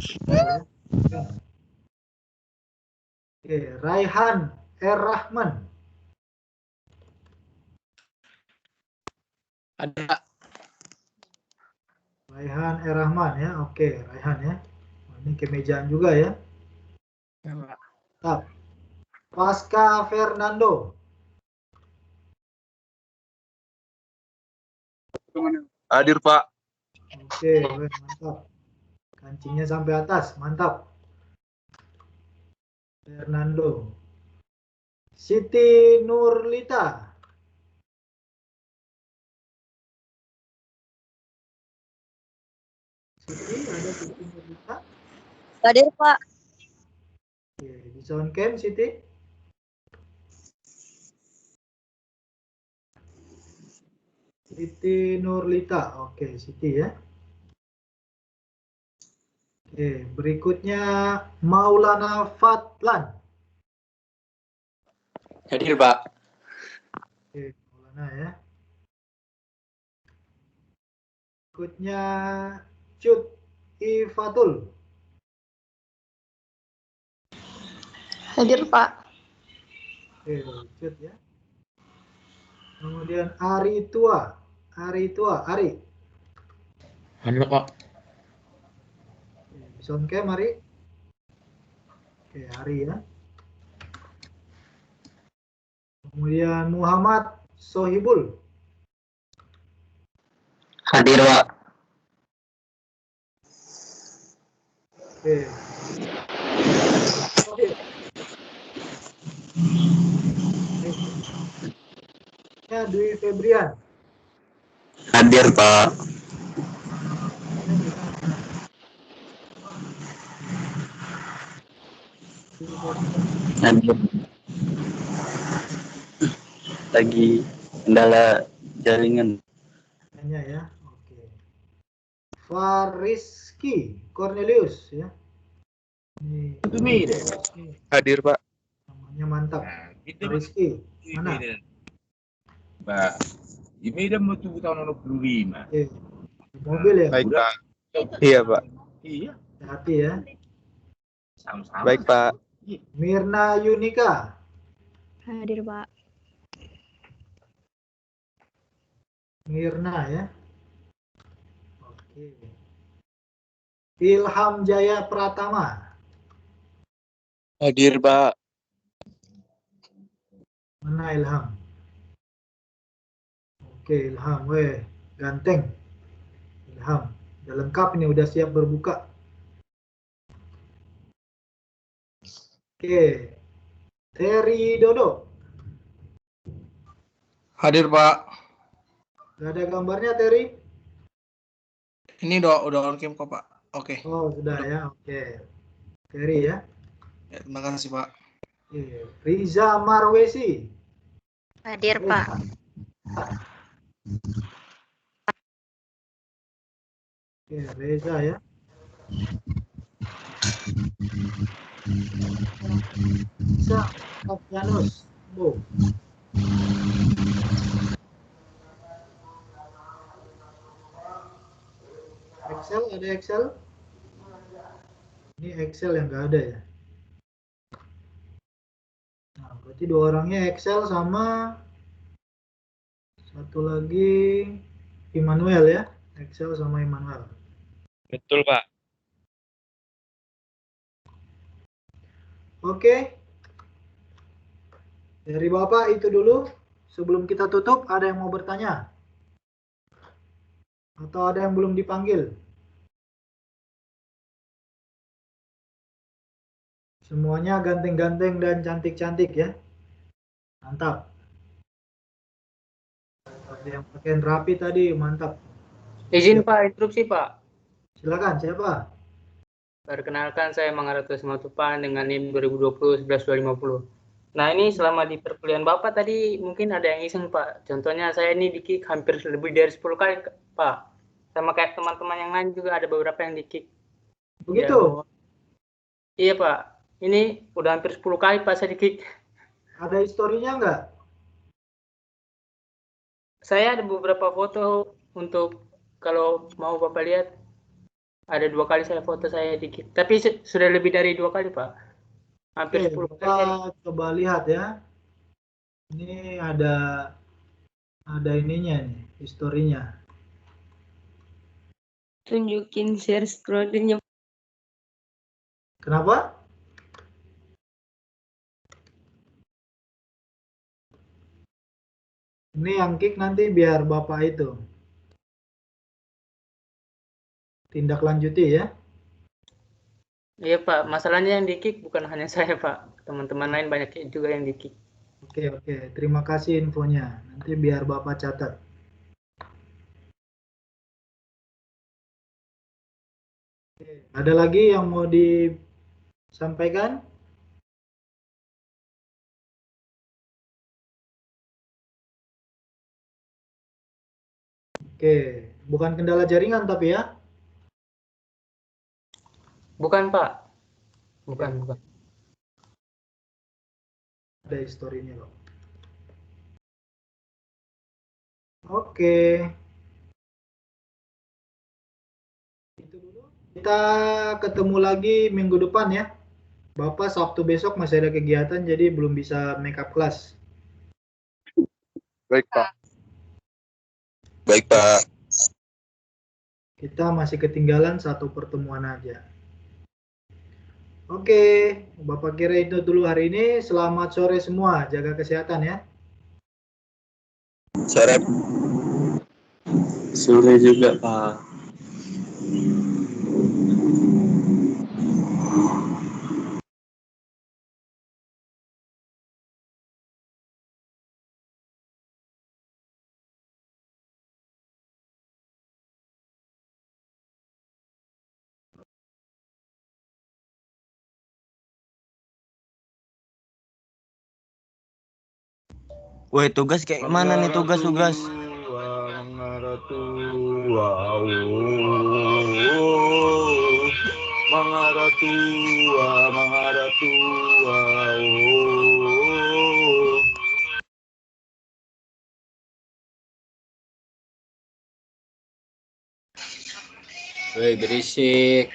Speaker 1: Oke, Raihan Rahman.
Speaker 6: Ada.
Speaker 1: Raihan Rahman ya. Oke, Raihan ya. Wah, ini kemejaan juga ya.
Speaker 6: Ya, Pak.
Speaker 1: Tap. Pasca Fernando.
Speaker 3: Hadir, Pak.
Speaker 1: Oke, wah, mantap. Kancingnya sampai atas, mantap. Fernando. Siti Nurlita. Siti, ada Siti Nurlita?
Speaker 7: Hadir, Pak.
Speaker 1: Oke, di sound cam Siti. Siti Nurlita. Oke, Siti ya. Oke, berikutnya Maulana Fadlan.
Speaker 6: Hadir, Pak.
Speaker 1: Oke, Maulana ya. Berikutnya Cut Ifatul.
Speaker 7: Hadir, Pak.
Speaker 1: Oke, Cut ya. Kemudian Ari Tua. Ari Tua, Ari.
Speaker 6: Hadir, Pak.
Speaker 1: Oke, sound cam Ari. Oke, Ari ya. Kemudian Muhammad Sohibul.
Speaker 9: Hadir, Pak.
Speaker 1: Oke. Oke. Ya, Dwi Febrian.
Speaker 6: Hadir, Pak. Hadir. Lagi kendala jaringan.
Speaker 1: Hanya ya. Oke. Fariski Cornelius ya. Ini
Speaker 2: Hadir, Pak.
Speaker 1: namanya mantap. Fariski. Mana?
Speaker 10: Pak, ini udah mau 7 tahun 65.
Speaker 1: Oke. Di mobil ya?
Speaker 2: Baik, Pak. Iya, Pak.
Speaker 10: Iya,
Speaker 1: Hati ya.
Speaker 10: sama-sama.
Speaker 2: Baik, Pak.
Speaker 1: Mirna Yunika.
Speaker 8: Hadir, Pak.
Speaker 1: Mirna ya. Oke. Ilham Jaya Pratama.
Speaker 2: Hadir, Pak.
Speaker 1: Mana Ilham? Oke, Ilham. Weh, ganteng. Ilham. Udah lengkap ini, udah siap berbuka. Oke. Terry Dodo.
Speaker 11: Hadir, Pak.
Speaker 1: Gak ada gambarnya, Terry?
Speaker 11: Ini udah on cam kok, Pak. Oke.
Speaker 1: Oh, sudah ya. Oke. Terry ya.
Speaker 11: Ya, terima kasih, Pak.
Speaker 1: Oke. Riza Marwesi.
Speaker 7: Hadir, Pak.
Speaker 1: Oke, Reza ya. Bisa Oktavianus. Oh. Excel, ada Excel? Ini Excel yang nggak ada ya. Nah, berarti dua orangnya Excel sama satu lagi Immanuel ya. Excel sama Immanuel.
Speaker 6: Betul, Pak.
Speaker 1: Oke. Dari Bapak itu dulu. Sebelum kita tutup, ada yang mau bertanya? Atau ada yang belum dipanggil? Semuanya ganteng-ganteng dan cantik-cantik ya. Mantap. Ada yang pakaian rapi tadi, mantap.
Speaker 9: Izin Pak, instruksi Pak.
Speaker 1: Silakan, siapa?
Speaker 9: Perkenalkan saya Mangarato Simatupang dengan NIM 2020-11250. Nah ini selama di perkuliahan Bapak tadi mungkin ada yang iseng Pak. Contohnya saya ini di-kick hampir lebih dari 10 kali Pak. Sama kayak teman-teman yang lain juga ada beberapa yang di-kick.
Speaker 1: Begitu?
Speaker 9: Ya, iya Pak. Ini udah hampir 10 kali Pak saya di-kick.
Speaker 1: Ada historinya nggak?
Speaker 9: Saya ada beberapa foto untuk kalau mau Bapak lihat. Ada 2 kali saya foto saya di-kick. Tapi sudah lebih dari 2 kali Pak. Hampir 10 kali.
Speaker 1: Bapak coba lihat ya. Ini ada ininya nih, historinya.
Speaker 4: Tunjukin share scrollnya.
Speaker 1: Kenapa? Ini yang kick nanti biar Bapak itu tindak lanjuti ya.
Speaker 9: Iya Pak, masalahnya yang di-kick bukan hanya saya Pak. Teman-teman lain banyak juga yang di-kick.
Speaker 1: Oke, terima kasih infonya. Nanti biar Bapak catat. Oke, ada lagi yang mau disampaikan? Oke, bukan kendala jaringan tapi ya?
Speaker 9: Bukan Pak. Bukan.
Speaker 1: Ada historinya loh. Oke. Itu dulu. Kita ketemu lagi minggu depan ya. Bapak Sabtu besok masih ada kegiatan jadi belum bisa make up kelas.
Speaker 2: Baik, Pak.
Speaker 6: Baik, Pak.
Speaker 1: Kita masih ketinggalan satu pertemuan aja. Oke, Bapak kira itu dulu hari ini. Selamat sore semua, jaga kesehatan ya.
Speaker 6: Sore juga, Pak.
Speaker 12: Woi, tugas kayak mana nih tugas-tugas?
Speaker 5: Woi, berisik.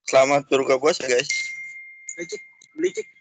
Speaker 6: Selamat berbuka puasa guys.
Speaker 12: Belicik.